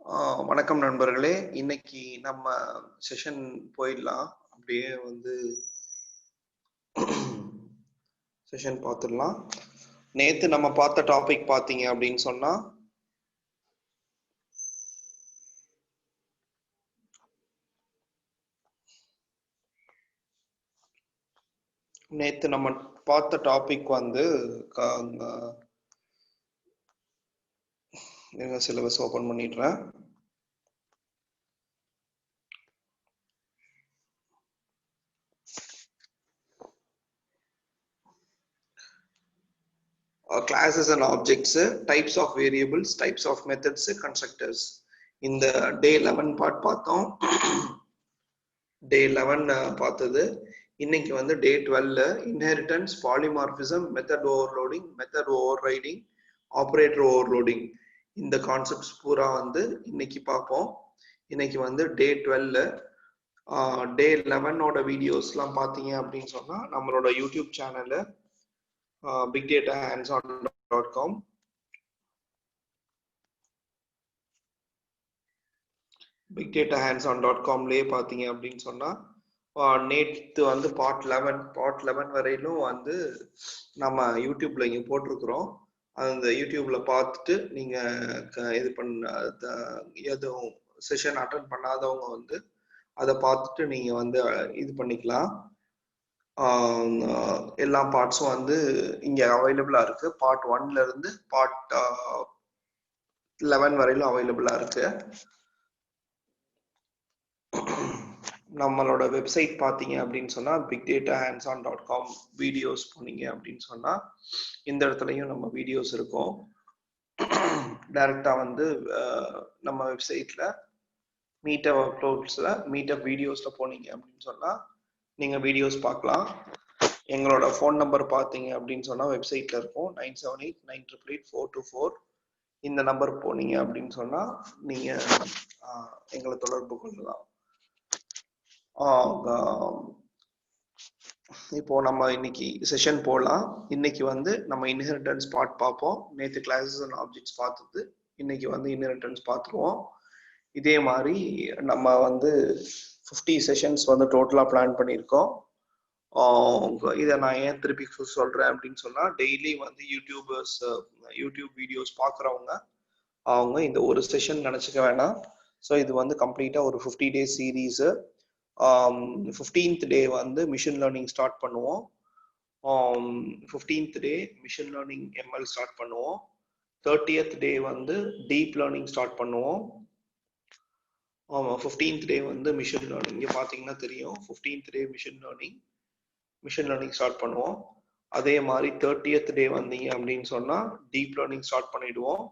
வணக்கம் நண்பர்களே. இன்னைக்கு நம்ம செஷன் போயிடலாம். அப்படியே வந்து செஷன் பார்த்துடலாம். நேத்து நம்ம பார்த்த டாபிக் பார்த்தீங்க அப்படின்னு சொன்னா நேத்து நம்ம பார்த்த டாபிக் வந்து சிலபஸ் ஓபன் பண்ணிடுறேன். Classes and objects, types of variables, types of methods, constructors. இந்த டே 11 பார்ட் பார்த்தோம். டே 11 பார்த்தது. இன்னைக்கு வந்து டே 12 inheritance, polymorphism, method overloading, method overriding, operator overloading, இந்த கான்செப்ட்ஸ் பூரா வந்து இன்னைக்கு பார்ப்போம். இன்னைக்கு வந்து டே 12. டே 11ஓட வீடியோஸ்லாம் பார்த்தீங்க அப்படின்னு சொன்னா நம்மளோட யூடியூப் சேனல்ல bigdatahandson.com bigdatahandson.comலயே பார்த்தீங்க அப்படின்னு சொன்னா நேற்று வந்து பார்ட் 11 வரையிலும் வந்து நம்ம யூடியூப்ல இங்க போட்டிருக்கிறோம். அந்த யூடியூப்ல பார்த்துட்டு நீங்க இது எதுவும் செஷன் அட்டன் பண்ணாதவங்க வந்து அதை பார்த்துட்டு நீங்க வந்து இது பண்ணிக்கலாம். எல்லா பார்ட்ஸும் வந்து இங்க அவைலபிளா இருக்கு. பார்ட் 1ல இருந்து பார்ட் 11 வரையிலும் அவைலபிளா இருக்கு. நம்மளோட வெப்சைட் பார்த்தீங்க அப்படின்னு சொன்னா bigdatahandson.com வீடியோஸ் போனீங்க அப்படின்னு சொன்னா இந்த இடத்துலயும் நம்ம வீடியோஸ் இருக்கும். டைரக்டா வந்து நம்ம வெப்சைட்ல மீட்டப் அப்லோட்ஸ்ல மீட்டப் வீடியோஸ்ல போனீங்க அப்படின்னு சொன்னா நீங்க வீடியோஸ் பார்க்கலாம். எங்களோட ஃபோன் நம்பர் பார்த்தீங்க அப்படின்னு சொன்னா வெப்சைட்ல இருக்கும் 9789888424. இந்த நம்பர் போனீங்க அப்படின்னு சொன்னா நீங்க எங்களை தொடர்பு கொள்ளலாம். இப்போ நம்ம இன்னைக்கு செஷன் போடலாம். இன்னைக்கு வந்து நம்ம இன்ஹெரிட்டன்ஸ் பார்ட் பார்ப்போம். நேற்று கிளாஸஸ் அண்ட் ஆப்ஜெக்ட்ஸ் பார்த்தது, இன்னைக்கு வந்து இன்ஹெரிட்டன்ஸ் பார்த்துருவோம். இதே மாதிரி நம்ம வந்து 50 செஷன்ஸ் வந்து டோட்டலா பிளான் பண்ணியிருக்கோம். இதை நான் ஏன் திருப்பி சொல்றேன் அப்படின்னு சொன்னா டெய்லி வந்து யூடியூப் வீடியோஸ் பார்க்குறவங்க அவங்க இந்த ஒரு செஷன் நினைச்சுக்க வேணாம். ஸோ இது வந்து கம்ப்ளீட்டா ஒரு 50 டேஸ் சீரீஸ். 15th டே வந்து மிஷின் லேர்னிங் ஸ்டார்ட் பண்ணுவோம். 15th டே மிஷின் லேர்னிங் எம்எல் ஸ்டார்ட் பண்ணுவோம். 30th டே வந்து டீப் லேர்னிங் ஸ்டார்ட் பண்ணுவோம். 15th டே வந்து மிஷின் லேர்னிங் இங்கே பார்த்தீங்கன்னா தெரியும். 15th டே மிஷின் லேர்னிங் ஸ்டார்ட் பண்ணுவோம். அதே மாதிரி 30th டே வந்தீங்க அப்படின்னு சொன்னா டீப் லேர்னிங் ஸ்டார்ட் பண்ணிடுவோம்.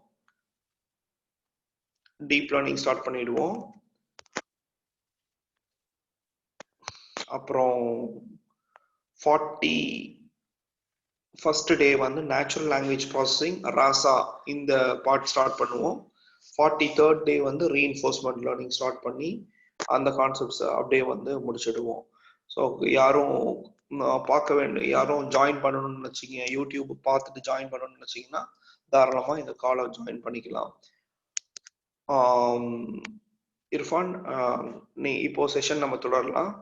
அப்புறம் 41st டே வந்து நேச்சுரல் லாங்குவேஜ் ப்ராசஸிங் ராசா இந்த பார்ட் ஸ்டார்ட் பண்ணுவோம். 43rd டே வந்து ரீஇன்ஃபோர்ஸ்மெண்ட் லேர்னிங் ஸ்டார்ட் பண்ணி அந்த கான்செப்ட்ஸ் அப்படியே வந்து முடிச்சிடுவோம். ஸோ யாரும் ஜாயின் பண்ணணும்னு நினைச்சீங்க, யூடியூப் பார்த்துட்டு ஜாயின் பண்ணணும்னு நினைச்சீங்கன்னா தாராளமா இந்த காலை ஜாயின் பண்ணிக்கலாம். இர்ஃபான், நீ இப்போ செஷன் நம்ம தொடரலாம்.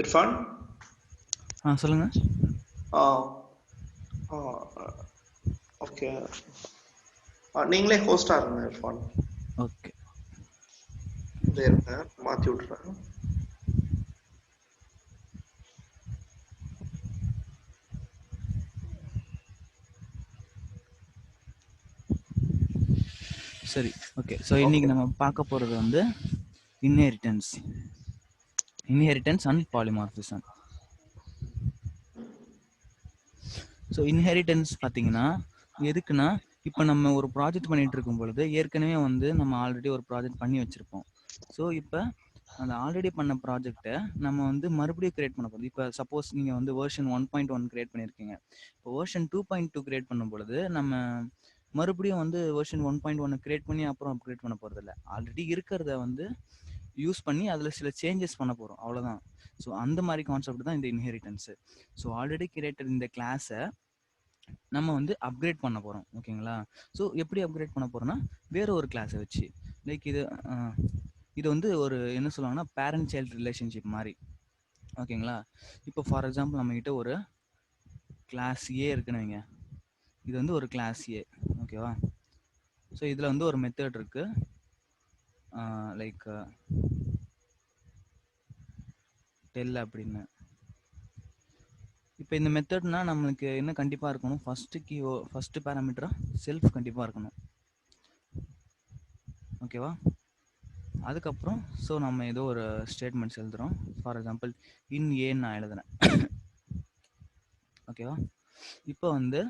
இர்ஃபான் சொல்லுங்க. ஓகே, நீங்களே ஹோஸ்டா இருங்க இர்ஃபான். ஓகே, இருங்க, மாத்தி விட்டுறேன். சரி, ஓகே. ஸோ இன்னைக்கு நம்ம பார்க்க போகிறது வந்து inheritance and polymorphism. So inheritance பார்த்தீங்கன்னா எதுக்குன்னா, இப்போ நம்ம ஒரு ப்ராஜெக்ட் பண்ணிட்டு இருக்கும் பொழுது ஏற்கனவே வந்து நம்ம ஆல்ரெடி ஒரு ப்ராஜெக்ட் பண்ணி வச்சுருப்போம். ஸோ இப்போ அந்த ஆல்ரெடி பண்ண ப்ராஜெக்டை நம்ம வந்து மறுபடியும் கிரியேட் பண்ண போகிறோம். இப்போ சப்போஸ் நீங்கள் வந்து வெர்ஷன் 1.1 கிரியேட் பண்ணியிருக்கீங்க. இப்போ வெர்ஷன் 2.2 கிரியேட் பண்ணும் பொழுது நம்ம மறுபடியும் வந்து வெர்ஷன் 1.1 கிரியேட் பண்ணி அப்புறம் அப்கிரேட் பண்ண போகிறது இல்லை. ஆல்ரெடி இருக்கிறத வந்து யூஸ் பண்ணி அதில் சில சேஞ்சஸ் பண்ண போகிறோம், அவ்வளோதான். ஸோ அந்த மாதிரி கான்செப்ட் தான் இந்த இன்ஹெரிட்டன்ஸு. ஸோ ஆல்ரெடி கிரியேட்டட் இந்த கிளாஸை நம்ம வந்து அப்கிரேட் பண்ண போகிறோம், ஓகேங்களா? ஸோ எப்படி அப்கிரேட் பண்ண போகிறோம்னா, வேற ஒரு கிளாஸை வச்சு, லைக் இது வந்து ஒரு என்ன சொல்லுவாங்கன்னா பேரண்ட் சைல்டு ரிலேஷன்ஷிப் மாதிரி, ஓகேங்களா? இப்போ ஃபார் எக்ஸாம்பிள் நம்மகிட்ட ஒரு கிளாஸ் ஏ இருக்குன்னு வைங்க. இது வந்து ஒரு கிளாஸ் ஏ, ஓகேவா? ஸோ இதில் வந்து ஒரு மெத்தட் இருக்கு, லைக் டெல் அப்படின்னு. இப்போ இந்த மெத்தட்னா நம்மளுக்கு என்ன கண்டிப்பாக இருக்கணும், ஃபஸ்ட்டு பேராமீட்டரா செல்ஃப் கண்டிப்பாக இருக்கணும், ஓகேவா? அதுக்கப்புறம் ஸோ நம்ம ஏதோ ஒரு ஸ்டேட்மெண்ட்ஸ் எழுதுகிறோம். ஃபார் எக்ஸாம்பிள் இன் ஏன்னு நான் எழுதுனேன், ஓகேவா? இப்போ வந்து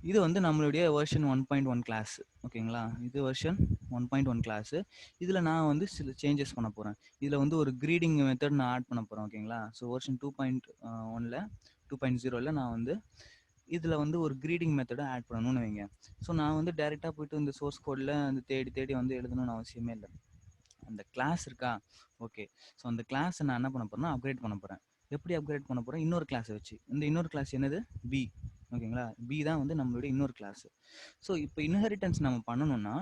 இது வந்து நம்மளுடைய வெர்ஷன் 1.1 கிளாஸ், ஓகேங்களா? இது வெர்ஷன் 1.1 கிளாஸு. இதில் நான் வந்து சில சேஞ்சஸ் பண்ண போகிறேன். இதில் வந்து ஒரு க்ரீடிங் மெத்தட் நான் ஆட் பண்ண போகிறேன், ஓகேங்களா? ஸோ வெர்ஷன் 2.1ல் 2.0ல் நான் வந்து இதில் வந்து ஒரு க்ரீடிங் மெத்தடை ஆட் பண்ணணும்னு வைங்க. ஸோ நான் வந்து டைரெக்டாக போய்ட்டு இந்த சோர்ஸ் கோடில் அந்த தேடி வந்து எழுதணும்னு அவசியமே இல்லை. அந்த கிளாஸ் இருக்கா, ஓகே. ஸோ அந்த கிளாஸை நான் என்ன பண்ண போகிறேன்னா அப்கிரேட் பண்ண போகிறேன். எப்படி அப்கிரேட் பண்ண போகிறேன்? இன்னொரு கிளாஸை வச்சு. இந்த இன்னொரு கிளாஸ் என்னது? பி, ஓகேங்களா? பி தான் வந்து நம்மளுடைய இன்னொரு கிளாஸ். ஸோ இப்போ இன்ஹெரிட்டன்ஸ் நம்ம பண்ணணும்னா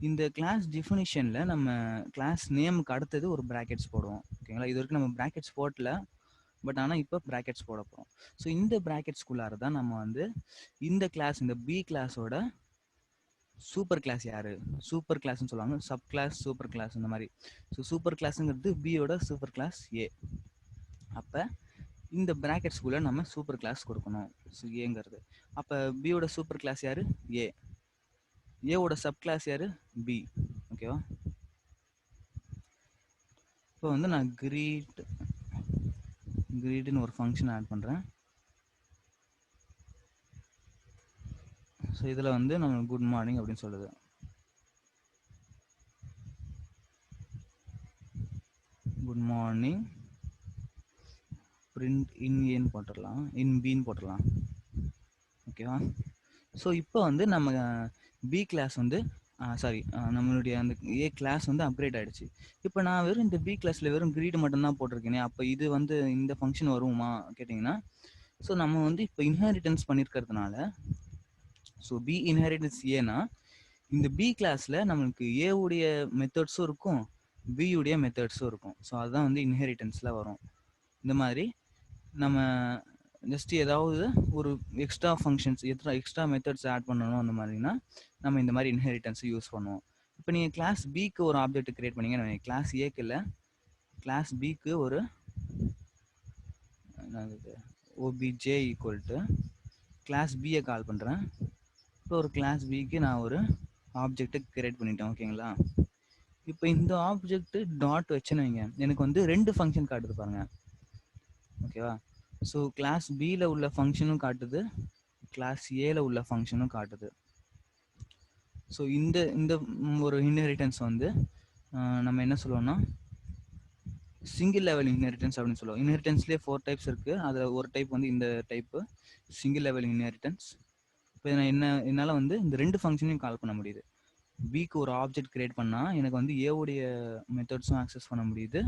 இந்த கிளாஸ் டிஃபினிஷனில் நம்ம கிளாஸ் நேமுக்கு அடுத்தது ஒரு ப்ராக்கெட்ஸ் போடுவோம், ஓகேங்களா? இது வரைக்கும் நம்ம ப்ராக்கெட்ஸ் போடல, பட் ஆனால் இப்போ ப்ராக்கெட்ஸ் போட போகிறோம். ஸோ இந்த ப்ராக்கெட்ஸ்குள்ளார தான் நம்ம வந்து இந்த கிளாஸ், இந்த பி கிளாஸோட சூப்பர் கிளாஸ் யாரு, சூப்பர் கிளாஸ்ன்னு சொல்லுவாங்க, சப் கிளாஸ், சூப்பர் கிளாஸ், இந்த மாதிரி. ஸோ சூப்பர் கிளாஸுங்கிறது பியோட சூப்பர் கிளாஸ் ஏ. அப்போ இந்த ப்ராக்கெட்ஸ்குள்ளே நம்ம சூப்பர் கிளாஸ் கொடுக்கணும், ஸோ ஏங்கிறது. அப்போ பியோட சூப்பர் கிளாஸ் யாரு? ஏ. ஏவோட சப் கிளாஸ் யாரு? பி, ஓகேவா? இப்போ வந்து நான் கிரீட்னு ஒரு ஃபங்க்ஷன் ஆட் பண்ணுறேன். ஸோ இதில் வந்து நம்ம குட் மார்னிங் அப்படின்னு சொல்லுது. குட் மார்னிங் பிரிண்ட் இன் ஏன்னு போட்டுடலாம், இன் பின்னு போட்டுடலாம், ஓகேவா? ஸோ இப்போ வந்து நம்ம பி கிளாஸ் வந்து சாரி நம்மளுடைய அந்த ஏ கிளாஸ் வந்து அப்கிரேட் ஆகிடுச்சு. இப்போ நான் வெறும் இந்த பி கிளாஸில் வெறும் கிரீட் மட்டும்தான் போட்டிருக்கேனே, அப்போ இது வந்து இந்த ஃபங்க்ஷன் வருமா கேட்டிங்கன்னா, ஸோ நம்ம வந்து இப்போ இன்ஹெரிட்டன்ஸ் பண்ணியிருக்கிறதுனால, ஸோ பி இன்ஹெரிட்டன்ஸ் ஏன்னா இந்த பி கிளாஸில் நம்மளுக்கு ஏவுடைய மெத்தட்ஸும் இருக்கும், பியுடைய மெத்தட்ஸும் இருக்கும். ஸோ அதுதான் வந்து இன்ஹெரிட்டன்ஸில் வரும். இந்த மாதிரி நம்ம ஜஸ்ட் ஏதாவது ஒரு extra functions, extra methods add பண்ணணும் அந்த மாதிரினா நம்ம இந்த மாதிரி இன்ஹெரிட்டன்ஸ் யூஸ் பண்ணுவோம். இப்போ நீங்கள் கிளாஸ் பிக்கு ஒரு ஆப்ஜெக்ட் கிரியேட் பண்ணீங்கன்னு, கிளாஸ் ஏக்கு இல்லை, கிளாஸ் பிக்கு ஒரு ஓபிஜே ஈக்குவல் டு கிளாஸ் பியை கால் பண்ணுறேன். இப்போ ஒரு கிளாஸ் பிக்கு நான் ஒரு ஆப்ஜெக்டை கிரியேட் பண்ணிட்டேன், ஓகேங்களா? இப்போ இந்த ஆப்ஜெக்ட் டாட் வச்சுன்னு வைங்க, எனக்கு வந்து 2 ஃபங்க்ஷன் காட்டுது பாருங்க, ஓகேவா? ஸோ கிளாஸ் பியில் உள்ள ஃபங்க்ஷனும் காட்டுது, கிளாஸ் ஏல உள்ள ஃபங்க்ஷனும் காட்டுது. ஸோ இந்த இந்த ஒரு இன்ஹெரிட்டன்ஸ் வந்து நம்ம என்ன சொல்லுவோம்னா சிங்கிள் லெவல் இன்ஹெரிட்டன்ஸ் அப்படின்னு சொல்லுவோம். இன்ஹெரிட்டன்ஸ்லேயே 4 டைப்ஸ் இருக்குது, அதில் ஒரு டைப் வந்து இந்த டைப்பு சிங்கிள் லெவல் இன்ஹெரிட்டன்ஸ். இப்போ என்னால் வந்து இந்த 2 ஃபங்க்ஷனையும் கால் பண்ண முடியுது. பிக்கு ஒரு ஆப்ஜெக்ட் கிரியேட் பண்ணால் எனக்கு வந்து ஏவுடைய மெத்தட்ஸும் ஆக்சஸ் பண்ண முடியுது,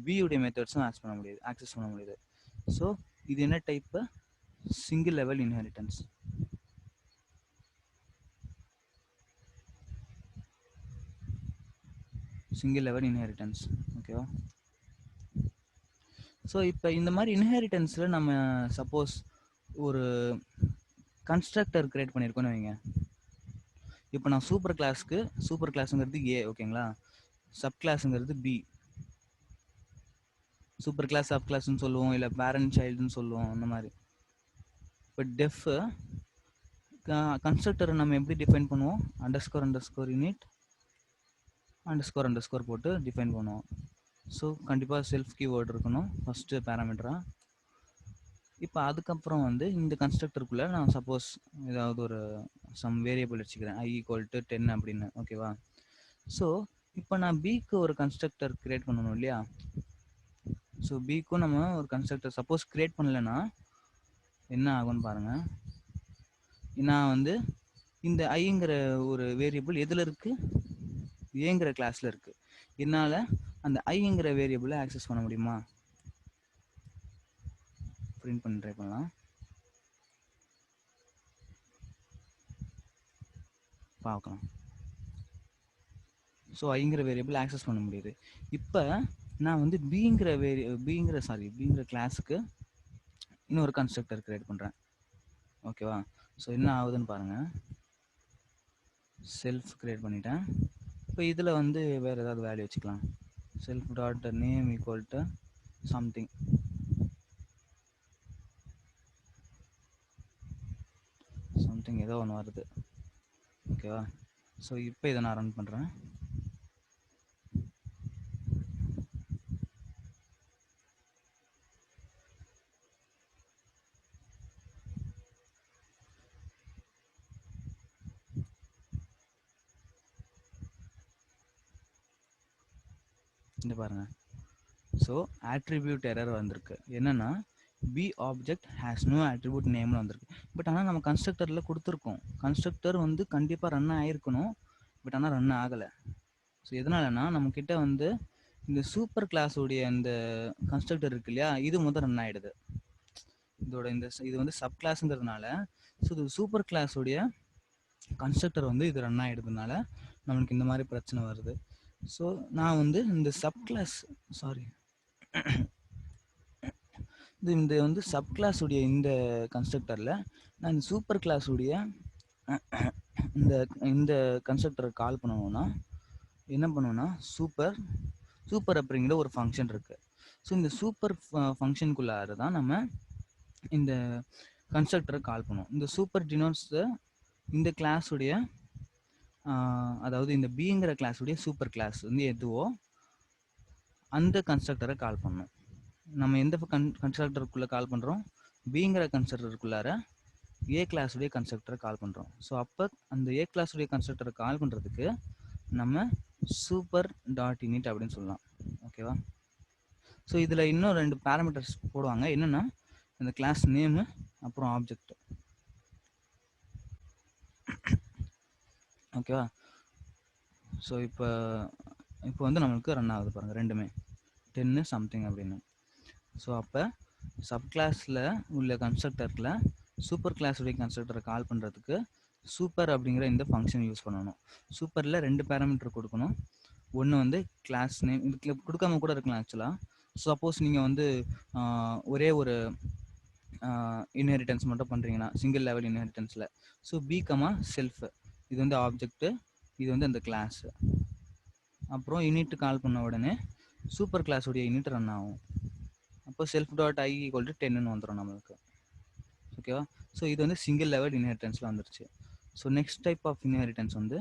பியுடைய மெத்தட்ஸும் ஆக்சஸ் பண்ண முடியுது. ஸோ இது என்ன type? Single level inheritance. Single level inheritance, ஓகேவா? ஸோ இப்போ இந்த மாதிரி இன்ஹெரிட்டன்ஸில் நம்ம சப்போஸ் ஒரு கன்ஸ்ட்ரக்டர் கிரியேட் பண்ணியிருக்கோன்னு வைங்க. இப்போ நான் சூப்பர் கிளாஸுங்கிறது ஏ, ஓகேங்களா? சப் கிளாஸுங்கிறது பி. சூப்பர் கிளாஸ் சப் கிளாஸ்ன்னு சொல்லுவோம், இல்லை பேரண்ட் சைல்டுன்னு சொல்லுவோம், அந்த மாதிரி. இப்போ டெஃப் கன்ஸ்ட்ரக்டரை நம்ம எப்படி டிஃபைன் பண்ணுவோம்? அண்டர்ஸ்கோர் யூனிட் அண்டர்ஸ்கோர் போட்டு டிஃபைன் பண்ணுவோம். ஸோ கண்டிப்பாக செல்ஃப் கீவேர்டு இருக்கணும் ஃபஸ்ட்டு பேராமீட்டராக. இப்போ அதுக்கப்புறம் வந்து இந்த கன்ஸ்ட்ரக்டருக்குள்ளே நான் சப்போஸ் ஏதாவது ஒரு சம் வேரியபிள் வச்சுக்கிறேன், i = 10 அப்படின்னு. ஓகேவா? ஸோ இப்போ நான் பிக்கு ஒரு கன்ஸ்ட்ரக்டர் கிரியேட் பண்ணணும் இல்லையா? ஸோ பிக்கும் நம்ம ஒரு கன்ஸ்ட்ரக்டர் சப்போஸ் கிரியேட் பண்ணலைன்னா என்ன ஆகும்னு பாருங்கள். நான் வந்து இந்த ஐங்கிற ஒரு வேரியபிள் எதில் இருக்குது? ஏங்கிற கிளாஸில் இருக்குது. என்னால் அந்த ஐங்கிற வேரியபிளை ஆக்சஸ் பண்ண முடியுமா? பிரிண்ட் பண்ணி ட்ரை பண்ணலாம். பார்க்கலாம். ஸோ ஐங்கிற வேரியபிள் ஆக்சஸ் பண்ண முடியுது. இப்போ நான் வந்து பிங்கிற கிளாஸுக்கு இன்னொரு கன்ஸ்ட்ரக்டர் கிரியேட் பண்ணுறேன். ஓகேவா? ஸோ என்ன ஆகுதுன்னு பாருங்கள். செல்ஃப் கிரியேட் பண்ணிட்டேன். இப்போ இதில் வந்து வேறு ஏதாவது வேல்யூ வச்சுக்கலாம். Self dot name = something. ஏதோ ஒன்று வருது. ஓகேவா? ஸோ இப்போ இதை நான் ரன் பண்ணுறேன். இந்த பாருங்கள். ஸோ ஆட்ரிபியூட் எரர் வந்திருக்கு. என்னென்னா B object has no attribute நேம்னு வந்திருக்கு. பட் ஆனால் நம்ம கன்ஸ்ட்ரக்டரில் கொடுத்துருக்கோம். கன்ஸ்ட்ரக்டர் வந்து கண்டிப்பாக ரன் ஆகிருக்கணும். பட் ஆனால் ரன் ஆகலை. ஸோ எதனாலனா நம்மக்கிட்ட வந்து இந்த சூப்பர் கிளாஸோடைய இந்த கன்ஸ்ட்ரக்டர் இருக்கு இல்லையா, இது முதல் ரன் ஆகிடுது. இது வந்து சப் கிளாஸுங்கிறதுனால ஸோ இது சூப்பர் கிளாஸோடைய கன்ஸ்ட்ரக்டர் வந்து இது ரன் ஆகிடுறதுனால நம்மளுக்கு இந்த மாதிரி பிரச்சனை வருது. ஸோ நான் வந்து இந்த சப் கிளாஸ் இந்த வந்து சப் கிளாஸுடைய இந்த கன்ஸ்ட்ரக்டரில் நான் இந்த சூப்பர் கிளாஸுடைய இந்த கன்ஸ்ட்ரக்டரை கால் பண்ணணும்னா என்ன பண்ணுவோன்னா சூப்பர் அப்படிங்கிற ஒரு ஃபங்க்ஷன் இருக்குது. ஸோ இந்த சூப்பர் ஃபங்க்ஷனுக்குள்ளார தான் நம்ம இந்த கன்ஸ்ட்ரக்டரை கால் பண்ணுவோம். இந்த சூப்பர் டினோட்ஸ் இந்த கிளாஸுடைய அதாவது இந்த பிங்கிற கிளாஸுடைய சூப்பர் கிளாஸ் வந்து எதுவோ அந்த கன்ஸ்ட்ரக்டரை கால் பண்ணணும். நம்ம எந்த கன்ஸ்ட்ரக்டருக்குள்ளே கால் பண்ணுறோம்? பிங்கிற கன்ஸ்ட்ரக்டருக்குள்ளார ஏ கிளாஸுடைய கன்ஸ்ட்ரக்டரை கால் பண்ணுறோம். ஸோ அப்போ அந்த ஏ கிளாஸுடைய கன்ஸ்ட்ரக்டரை கால் பண்ணுறதுக்கு நம்ம சூப்பர் டாட் இனிட் அப்படின்னு சொல்லலாம். ஓகேவா? ஸோ இதில் இன்னும் 2 பேராமீட்டர்ஸ் போடுவாங்க. என்னென்னா இந்த கிளாஸ் நேமு அப்புறம் ஆப்ஜெக்ட். ஓகேவா? ஸோ இப்போ வந்து நம்மளுக்கு ரன் ஆகுது பாருங்கள் ரெண்டுமே 10 சம்திங் அப்படின்னு. ஸோ அப்போ சப் கிளாஸில் உள்ள கன்ஸ்ட்ரக்டரில் சூப்பர் கிளாஸுடைய கன்ஸ்ட்ரக்டரை கால் பண்ணுறதுக்கு சூப்பர் அப்படிங்கிற இந்த ஃபங்க்ஷன் யூஸ் பண்ணணும். சூப்பரில் 2 பேராமீட்டர் கொடுக்கணும். ஒன்று வந்து கிளாஸ் நேம், இதுக்கு கொடுக்காம கூட இருக்கலாம் ஆக்சுவலாக. சப்போஸ் நீங்கள் வந்து ஒரே ஒரு இன்ஹெரிட்டன்ஸ் மட்டும் பண்ணுறீங்கன்னா சிங்கிள் லெவல் இன்ஹெரிட்டன்ஸில், ஸோ பி கமா செல்ஃப், இது வந்து ஆப்ஜெக்ட்டு, இது வந்து அந்த கிளாஸு. அப்புறம் யூனிட் கால் பண்ண உடனே சூப்பர் கிளாஸுடைய யூனிட் ரன் ஆகும். அப்போ செல்ஃப் டாட் i = 10ன்னு வந்துடும் நம்மளுக்கு. ஓகேவா? ஸோ இது வந்து சிங்கிள் லெவல் இன்ஹெரிட்டன்ஸில் வந்துருச்சு. So next type of inheritance வந்து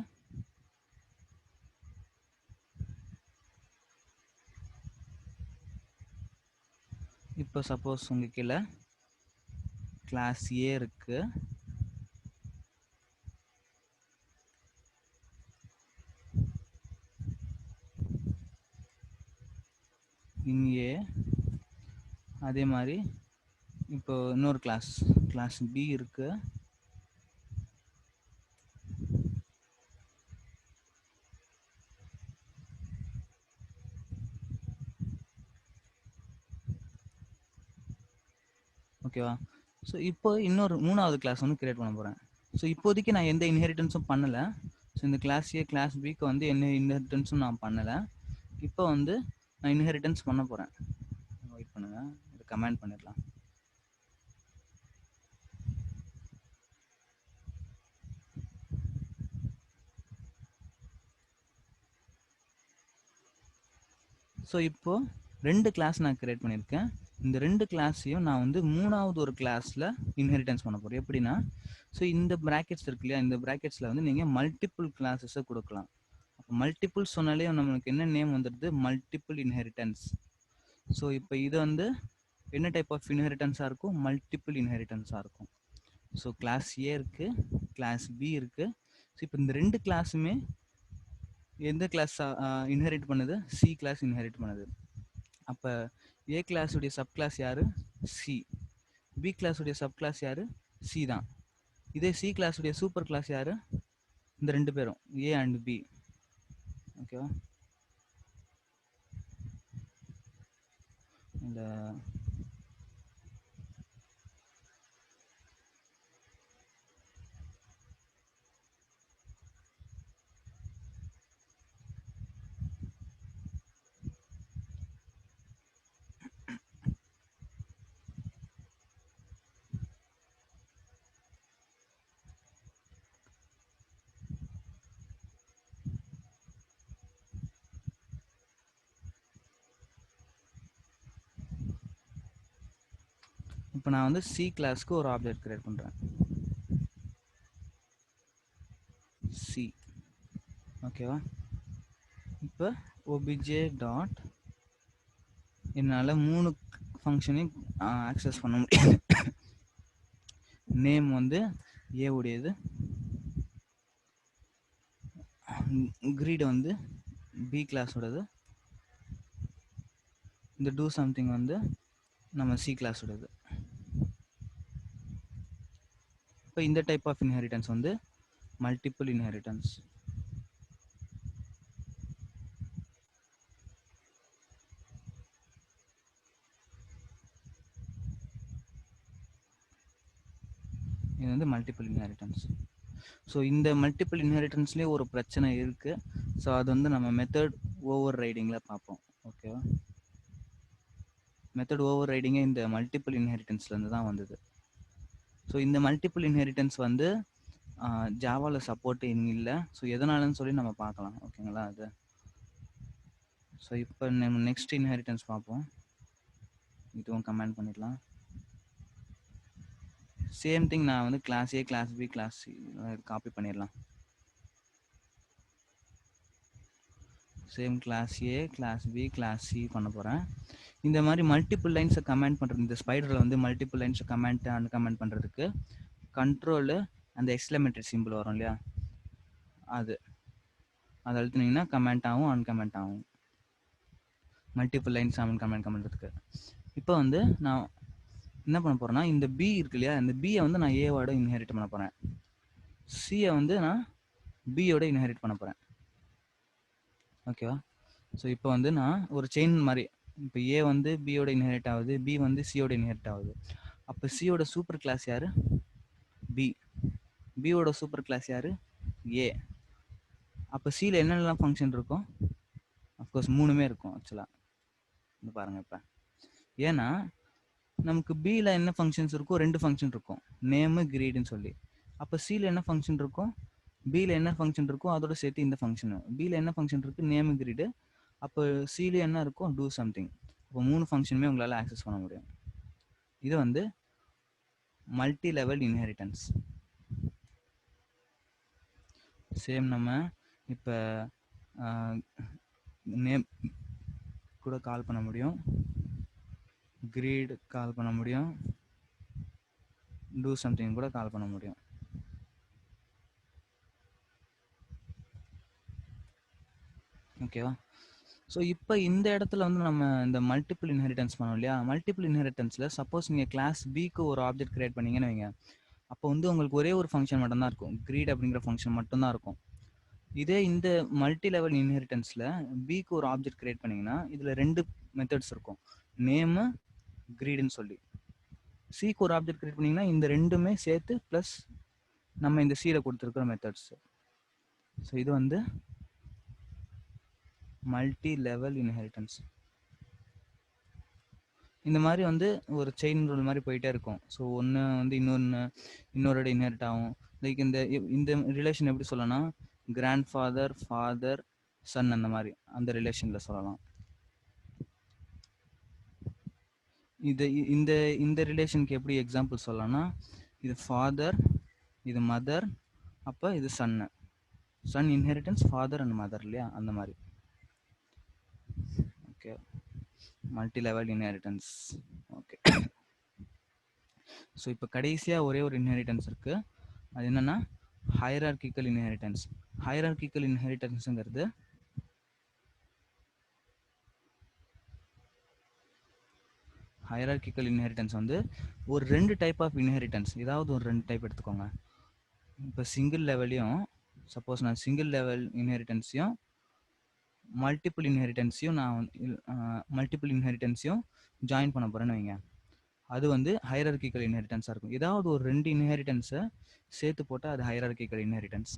இப்போ சப்போஸ் உங்கள் கீழே கிளாஸ் ஏ இருக்கு, இங்கே அதே மாதிரி இப்போ இன்னொரு கிளாஸ் பி இருக்கு, ஓகேவா? ஸோ இப்போ இன்னொரு 3வது கிளாஸ் வந்து கிரியேட் பண்ண போகிறேன். ஸோ இப்போதைக்கு நான் எந்த இன்ஹெரிட்டன்ஸும் பண்ணலை. ஸோ இந்த கிளாஸ் ஏ கிளாஸ் பிக்கு வந்து என்ன இன்ஹெரிட்டன்ஸும் நான் பண்ணலை. இப்போ வந்து நான் இன்ஹெரிட்டன்ஸ் பண்ண போகிறேன். வெயிட் பண்ணுங்கள், இதை கமெண்ட் பண்ணிடலாம். ஸோ இப்போது 2 கிளாஸ் நான் கிரியேட் பண்ணியிருக்கேன். இந்த ரெண்டு கிளாஸையும் நான் வந்து மூணாவது ஒரு கிளாஸில் இன்ஹெரிட்டன்ஸ் பண்ண போகிறேன். எப்படின்னா, ஸோ இந்த ப்ராக்கெட்ஸ் இருக்கு இல்லையா, இந்த ப்ராக்கெட்ஸில் வந்து நீங்கள் மல்டிபிள் கிளாஸஸை கொடுக்கலாம். அப்போ மல்டிபிள் சொன்னாலே நம்மளுக்கு என்ன நேம் வந்துடுது, மல்டிபிள் இன்ஹெரிட்டன்ஸ். ஸோ இப்போ இது வந்து என்ன டைப் ஆஃப் இன்ஹெரிட்டன்ஸாக இருக்கும், மல்டிபிள் இன்ஹெரிட்டன்ஸாக இருக்கும். ஸோ கிளாஸ் ஏ இருக்குது, கிளாஸ் பி இருக்குது. ஸோ இப்போ இந்த ரெண்டு கிளாஸுமே எந்த கிளாஸ் இன்ஹெரிட் பண்ணுது, சி கிளாஸ் இன்ஹெரிட் பண்ணுது. அப்போ ஏ கிளாஸுடைய சப் கிளாஸ் யார், சி. பி கிளாஸுடைய சப் கிளாஸ் யார், சி தான். இதே சி கிளாஸுடைய சூப்பர் கிளாஸ் யார், இந்த ரெண்டு பேரும் ஏ அண்ட் பி. ஓகேவா? இந்த இப்போ நான் வந்து சி கிளாஸ்க்கு ஒரு ஆப்ஜெக்ட் கிரியேட் பண்ணுறேன், சி. ஓகேவா? இப்போ ஒபிஜே டாட் என்னால் 3 ஃபங்க்ஷனையும் ஆக்சஸ் பண்ண முடியாது. நேம் வந்து ஏ உடையது, கிரீட் வந்து பி கிளாஸோடது, இந்த டூ சம்திங் வந்து நம்ம சி கிளாஸோடது. இப்போ இந்த டைப் ஆஃப் இன்ஹெரிட்டன்ஸ் வந்து மல்டிபிள் இன்ஹெரிட்டன்ஸ். இது வந்து மல்டிபிள் இன்ஹெரிட்டன்ஸ். ஸோ இந்த மல்டிபிள் இன்ஹெரிட்டன்ஸ்லேயே ஒரு பிரச்சனை இருக்குது. ஸோ அது வந்து நம்ம மெத்தட் ஓவர் ரைடிங்கில் பார்ப்போம். ஓகேவா? மெத்தட் ஓவர் ரைடிங்கே இந்த மல்டிபிள் இன்ஹெரிட்டன்ஸ்லேருந்து தான் வந்தது. ஸோ இந்த மல்டிபிள் இன்ஹெரிட்டன்ஸ் வந்து ஜாவாவில் சப்போர்ட் இல்லை. ஸோ எதனாலன்னு சொல்லி நம்ம பார்க்கலாம். ஓகேங்களா? அது ஸோ இப்போ நம்ம நெக்ஸ்ட் இன்ஹெரிட்டன்ஸ் பார்ப்போம். இதுவும் கமெண்ட் பண்ணிடலாம். சேம் திங் நான் வந்து class A, class B, class C copy பண்ணிடலாம். Same class A, class B, class C பண்ண போகிறேன். இந்த மாதிரி மல்டிபிள் லைன்ஸை கமெண்ட் பண்ணுறது, இந்த ஸ்பைடரில் வந்து மல்டிபிள் லைன்ஸை கமெண்ட் அன்கமெண்ட் பண்ணுறதுக்கு கண்ட்ரோலு அந்த எக்ஸ்க்ளமேட்டரி சிம்பிள் வரும் இல்லையா, அது அழுத்தினீங்கன்னா கமெண்ட் ஆகும், அன்கமெண்ட் ஆகும். மல்டிபிள் லைன்ஸ் கமெண்ட் பண்ணுறதுக்கு இப்போ வந்து நான் என்ன பண்ண போகிறேன்னா, இந்த பி இருக்கு இல்லையா, இந்த பியை வந்து நான் ஏவோட இன்ஹெரிட் பண்ண போகிறேன், சியை வந்து நான் பியோட இன்ஹெரிட் பண்ண போகிறேன். ஓகேவா? ஸோ இப்போ வந்து நான் ஒரு செயின் மாதிரி, இப்போ ஏ வந்து பியோட இன்ஹெரிட் ஆகுது, பி வந்து சியோட இன்ஹெரிட் ஆகுது. அப்போ சியோட சூப்பர் கிளாஸ் யார், பி. பியோட சூப்பர் கிளாஸ் யார், ஏ. அப்போ சியில் என்னென்னலாம் ஃபங்க்ஷன் இருக்கும், அஃப்கோர்ஸ் 3மே இருக்கும் ஆக்சுவலாக. இது பாருங்கள். இப்போ ஏன்னா நமக்கு பியில் என்ன ஃபங்க்ஷன்ஸ் இருக்கும், 2 ஃபங்க்ஷன் இருக்கும், நேமு கிரீடுன்னு சொல்லி. அப்போ சியில் என்ன ஃபங்க்ஷன் இருக்கும், பியில் என்ன ஃபங்க்ஷன் இருக்கும் அதோட சேர்த்து இந்த ஃபங்க்ஷனு. பியில் என்ன ஃபங்க்ஷன் இருக்குது, நேமு கிரீடு. அப்போ சியில் என்ன இருக்கும், டூ சம்திங். அப்போ 3 ஃபங்க்ஷனுமே உங்களால் ஆக்சஸ் பண்ண முடியும். இது வந்து மல்டி லெவல் இன்ஹெரிட்டன்ஸ். சேம் நம்ம இப்போ நேம் கூட கால் பண்ண முடியும், கிரீட் கால் பண்ண முடியும், டூ சம்திங் கூட கால் பண்ண முடியும். ஓகேவா? ஸோ இப்போ இந்த இடத்துல வந்து நம்ம இந்த மல்டிபிள் இன்ஹெரிட்டன்ஸ் பண்ணோம் இல்லையா, மல்டிபிள் இன்ஹெரிட்டன்ஸில் சப்போஸ் நீங்கள் கிளாஸ் பிக்கு ஒரு ஆப்ஜெக்ட் கிரியேட் பண்ணீங்கன்னு வைங்க, அப்போ வந்து உங்களுக்கு ஒரே ஒரு ஃபங்க்ஷன் மட்டும்தான் இருக்கும், கிரீட் அப்படிங்கிற ஃபங்க்ஷன் மட்டும்தான் இருக்கும். இதே இந்த மல்டி லெவல் இன்ஹெரிட்டன்ஸில் பிக்கு ஒரு ஆப்ஜெக்ட் கிரியேட் பண்ணிங்கன்னா இதில் 2 மெத்தட்ஸ் இருக்கும், நேமு, கிரீடுன்னு சொல்லி. சிக்கு ஒரு ஆப்ஜெக்ட் கிரியேட் பண்ணிங்கன்னா இந்த ரெண்டுமே சேர்த்து ப்ளஸ் நம்ம இந்த சியில் கொடுத்துருக்குற மெத்தட்ஸ். ஸோ இது வந்து மல்டி லெவல் இன்ஹெரிட்டன்ஸ். இந்த மாதிரி வந்து ஒரு செயின் ரூல் மாதிரி போயிட்டே இருக்கும். ஸோ ஒன்று வந்து இன்னொரு இன்ஹெரிட் ஆகும். லைக் இந்த ரிலேஷன் எப்படி சொல்லலாம், கிராண்ட் ஃபாதர், ஃபாதர், சன், அந்த மாதிரி அந்த ரிலேஷனில் சொல்லலாம். இது இந்த இந்த ரிலேஷனுக்கு எப்படி எக்ஸாம்பிள் சொல்லலாம்னா, இது ஃபாதர், இது மதர், அப்போ இது சன்னு. Son inheritance father and mother இல்லையா, அந்த மாதிரி. Okay, multi level inheritance. Okay, so இப்போ கடைசியாக ஒரே ஒரு இன்ஹெரிட்டன்ஸ் இருக்குது. அது என்னென்னா ஹைரார்கிக்கல் இன்ஹெரிட்டன்ஸ். ஹைரார்கிக்கல் இன்ஹெரிட்டன்ஸுங்கிறது ஹைரார்கிக்கல் இன்ஹெரிட்டன்ஸ் வந்து ஒரு 2 டைப் ஆஃப் இன்ஹெரிட்டன்ஸ், ஏதாவது ஒரு 2 டைப் எடுத்துக்கோங்க. இப்போ சிங்கிள் லெவலையும், சப்போஸ் நான் சிங்கிள் லெவல் இன்ஹெரிட்டன்ஸையும் மல்டிபிள் இன்ஹெரிட்டன்ஸையும் ஜாயின் பண்ண போகிறேன்னு வைங்க. அது வந்து ஹைரார்கிக்கல் இன்ஹெரிட்டன்ஸாக இருக்கும். ஏதாவது ஒரு 2 இன்ஹெரிட்டன்ஸை சேர்த்து போட்டால் அது ஹைரார்கிக்கல் இன்ஹெரிட்டன்ஸ்.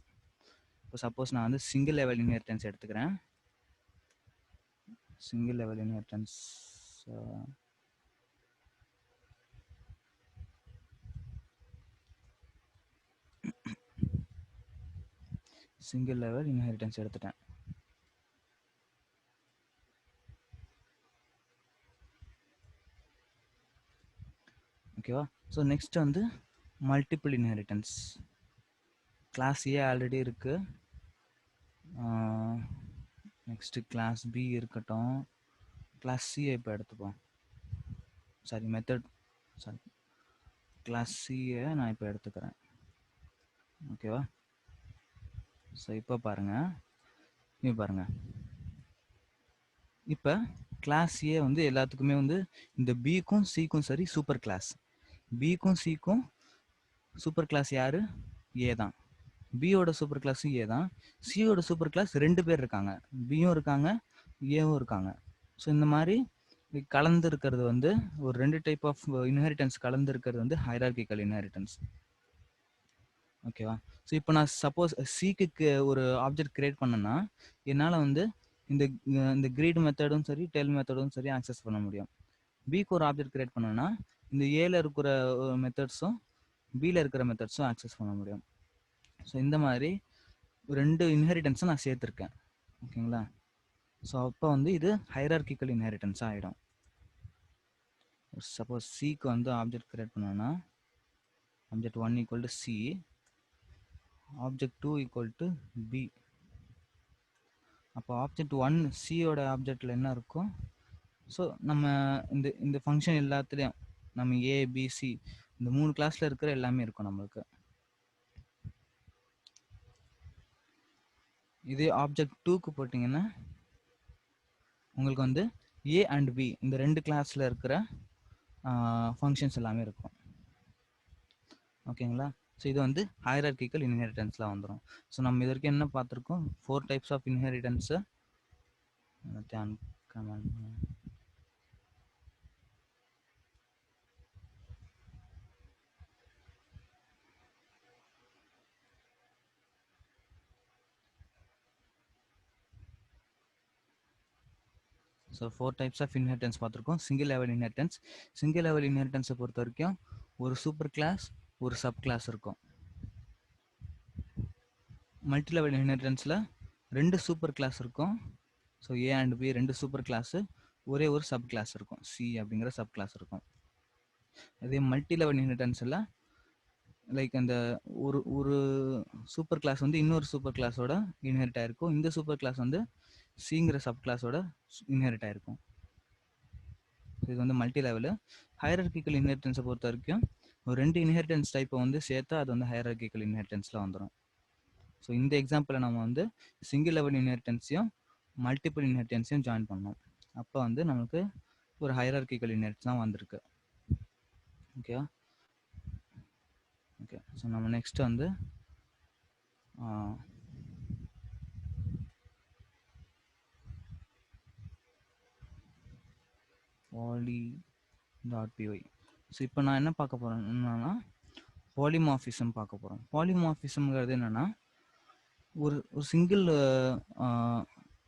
இப்போ சப்போஸ் நான் வந்து சிங்கிள் லெவல் இன்ஹெரிட்டன்ஸ் எடுத்துக்கிறேன். சிங்கிள் லெவல் இன்ஹெரிட்டன்ஸ் எடுத்துட்டேன். ஓகேவா? ஸோ நெக்ஸ்ட் வந்து மல்டிபிள் இன்ஹெரிட்டன்ஸ். கிளாஸ் ஏ ஆல்ரெடி இருக்கு. நெக்ஸ்ட் கிளாஸ் பி இருக்கட்டும். கிளாஸ் சியை இப்போ எடுத்துப்போம். கிளாஸ் சியை நான் இப்போ எடுத்துக்கிறேன். ஓகேவா? ஸோ இப்போ பாருங்க, இப்போ கிளாஸ் ஏ வந்து எல்லாத்துக்குமே வந்து இந்த பிக்கும் சிக்கும் சரி சூப்பர் கிளாஸ். பிக்கும் சிக்கும் சூப்பர் கிளாஸ் யாரு? ஏ தான். பியோட சூப்பர் கிளாஸும் ஏ தான். சியோட சூப்பர் கிளாஸ் 2 பேர் இருக்காங்க, பியும் இருக்காங்க ஏவும் இருக்காங்க. ஸோ இந்த மாதிரி கலந்து இருக்கிறது வந்து ஒரு 2 டைப் ஆஃப் இன்ஹெரிட்டன்ஸ் கலந்து இருக்கிறது வந்து ஹைரார்கிக்கல் இன்ஹெரிட்டன்ஸ். ஓகேவா? ஸோ இப்போ நான் சப்போஸ் சிக்கு ஒரு ஆப்ஜெக்ட் கிரியேட் பண்ணேன்னா என்னால் வந்து இந்த கிரீட் மெத்தடும் சரி டெல் மெத்தடும் சரி ஆக்சஸ் பண்ண முடியும். பிக்கு ஒரு ஆப்ஜெக்ட் கிரியேட் பண்ணேன்னா இந்த ஏல இருக்கிற மெத்தட்ஸும் பியில் இருக்கிற மெத்தட்ஸும் ஆக்சஸ் பண்ண முடியும். ஸோ இந்த மாதிரி 2 இன்ஹெரிட்டன்ஸை நான் சேர்த்துருக்கேன். ஓகேங்களா? ஸோ அப்போ வந்து இது ஹைரார்கிக்கல் இன்ஹெரிட்டன்ஸ் ஆகிடும். சப்போஸ் சிக்கு வந்து ஆப்ஜெக்ட் கிரியேட் பண்ணோன்னா object 1 equal to C, object 2 equal to B. அப்போ ஆப்ஜெக்ட் 1 சியோட ஆப்ஜெக்டில் என்ன இருக்கும்? ஸோ நம்ம இந்த ஃபங்க்ஷன் எல்லாத்துலேயும் நம்ம ஏ பி சி இந்த 3 கிளாஸில் இருக்கிற எல்லாமே இருக்கும் நம்மளுக்கு. இதே ஆப்ஜெக்ட் 2க்கு போட்டிங்கன்னா உங்களுக்கு வந்து ஏ அண்ட் பி இந்த 2 கிளாஸில் இருக்கிற ஃபங்க்ஷன்ஸ் எல்லாமே இருக்கும். ஓகேங்களா? ஸோ இது வந்து ஹைரார்கிக்கல் இன்ஹெரிட்டன்ஸில் வந்துடும். ஸோ நம்ம இது வரைக்கும் என்ன பார்த்துருக்கோம்? 4 types of inheritance. So 4 types of inheritance பார்த்துருக்கோம். Single level inheritance. Single level இன்ஹெரிட்டன்ஸை பொறுத்த வரைக்கும் ஒரு சூப்பர் கிளாஸ் ஒரு சப் கிளாஸ் இருக்கும். மல்டி லெவல் இன்ஹெரிட்டன்ஸில் 2 சூப்பர் கிளாஸ் இருக்கும். So A and B 2 super class, ஒரே ஒரு சப் கிளாஸ் இருக்கும், சி அப்படிங்கிற சப் கிளாஸ் இருக்கும். அதே மல்டி லெவல் இன்ஹெரிட்டன்ஸில் லைக் அந்த ஒரு சூப்பர் கிளாஸ் வந்து இன்னொரு சூப்பர் கிளாஸோட இன்ஹெரிட் ஆயிருக்கும். இந்த சூப்பர் கிளாஸ் வந்து சிங்கிற சப் கிளாஸோட இன்ஹெரிட் ஆயிருக்கும். இது வந்து மல்டி லெவலு. ஹைரார்கிக்கல் இன்ஹெரிட்டன்ஸை பொறுத்த வரைக்கும் ஒரு 2 இன்ஹெரிட்டன்ஸ் டைப்பை வந்து சேர்த்தா அது வந்து ஹைரார்கிக்கல் இன்ஹெரிட்டன்ஸில் வந்துடும். ஸோ இந்த எக்ஸாம்பிளில் நம்ம வந்து சிங்கிள் லெவல் இன்ஹெரிட்டன்ஸையும் மல்டிபிள் இன்ஹெரிட்டன்ஸையும் ஜாயின் பண்ணோம். அப்போ வந்து நமக்கு ஒரு ஹைரார்கிக்கல் இன்ஹெரிட்டன்ஸ் தான் வந்திருக்கு. ஓகேவா? ஓகே, ஸோ நம்ம நெக்ஸ்ட் வந்து poly.py. ஸோ இப்போ நான் என்ன பார்க்க போகிறேன்னா பாலிமார்ஃபிசம் பார்க்க போகிறோம். பாலிமார்ஃபிசம்ங்கிறது என்னென்னா ஒரு சிங்கிள்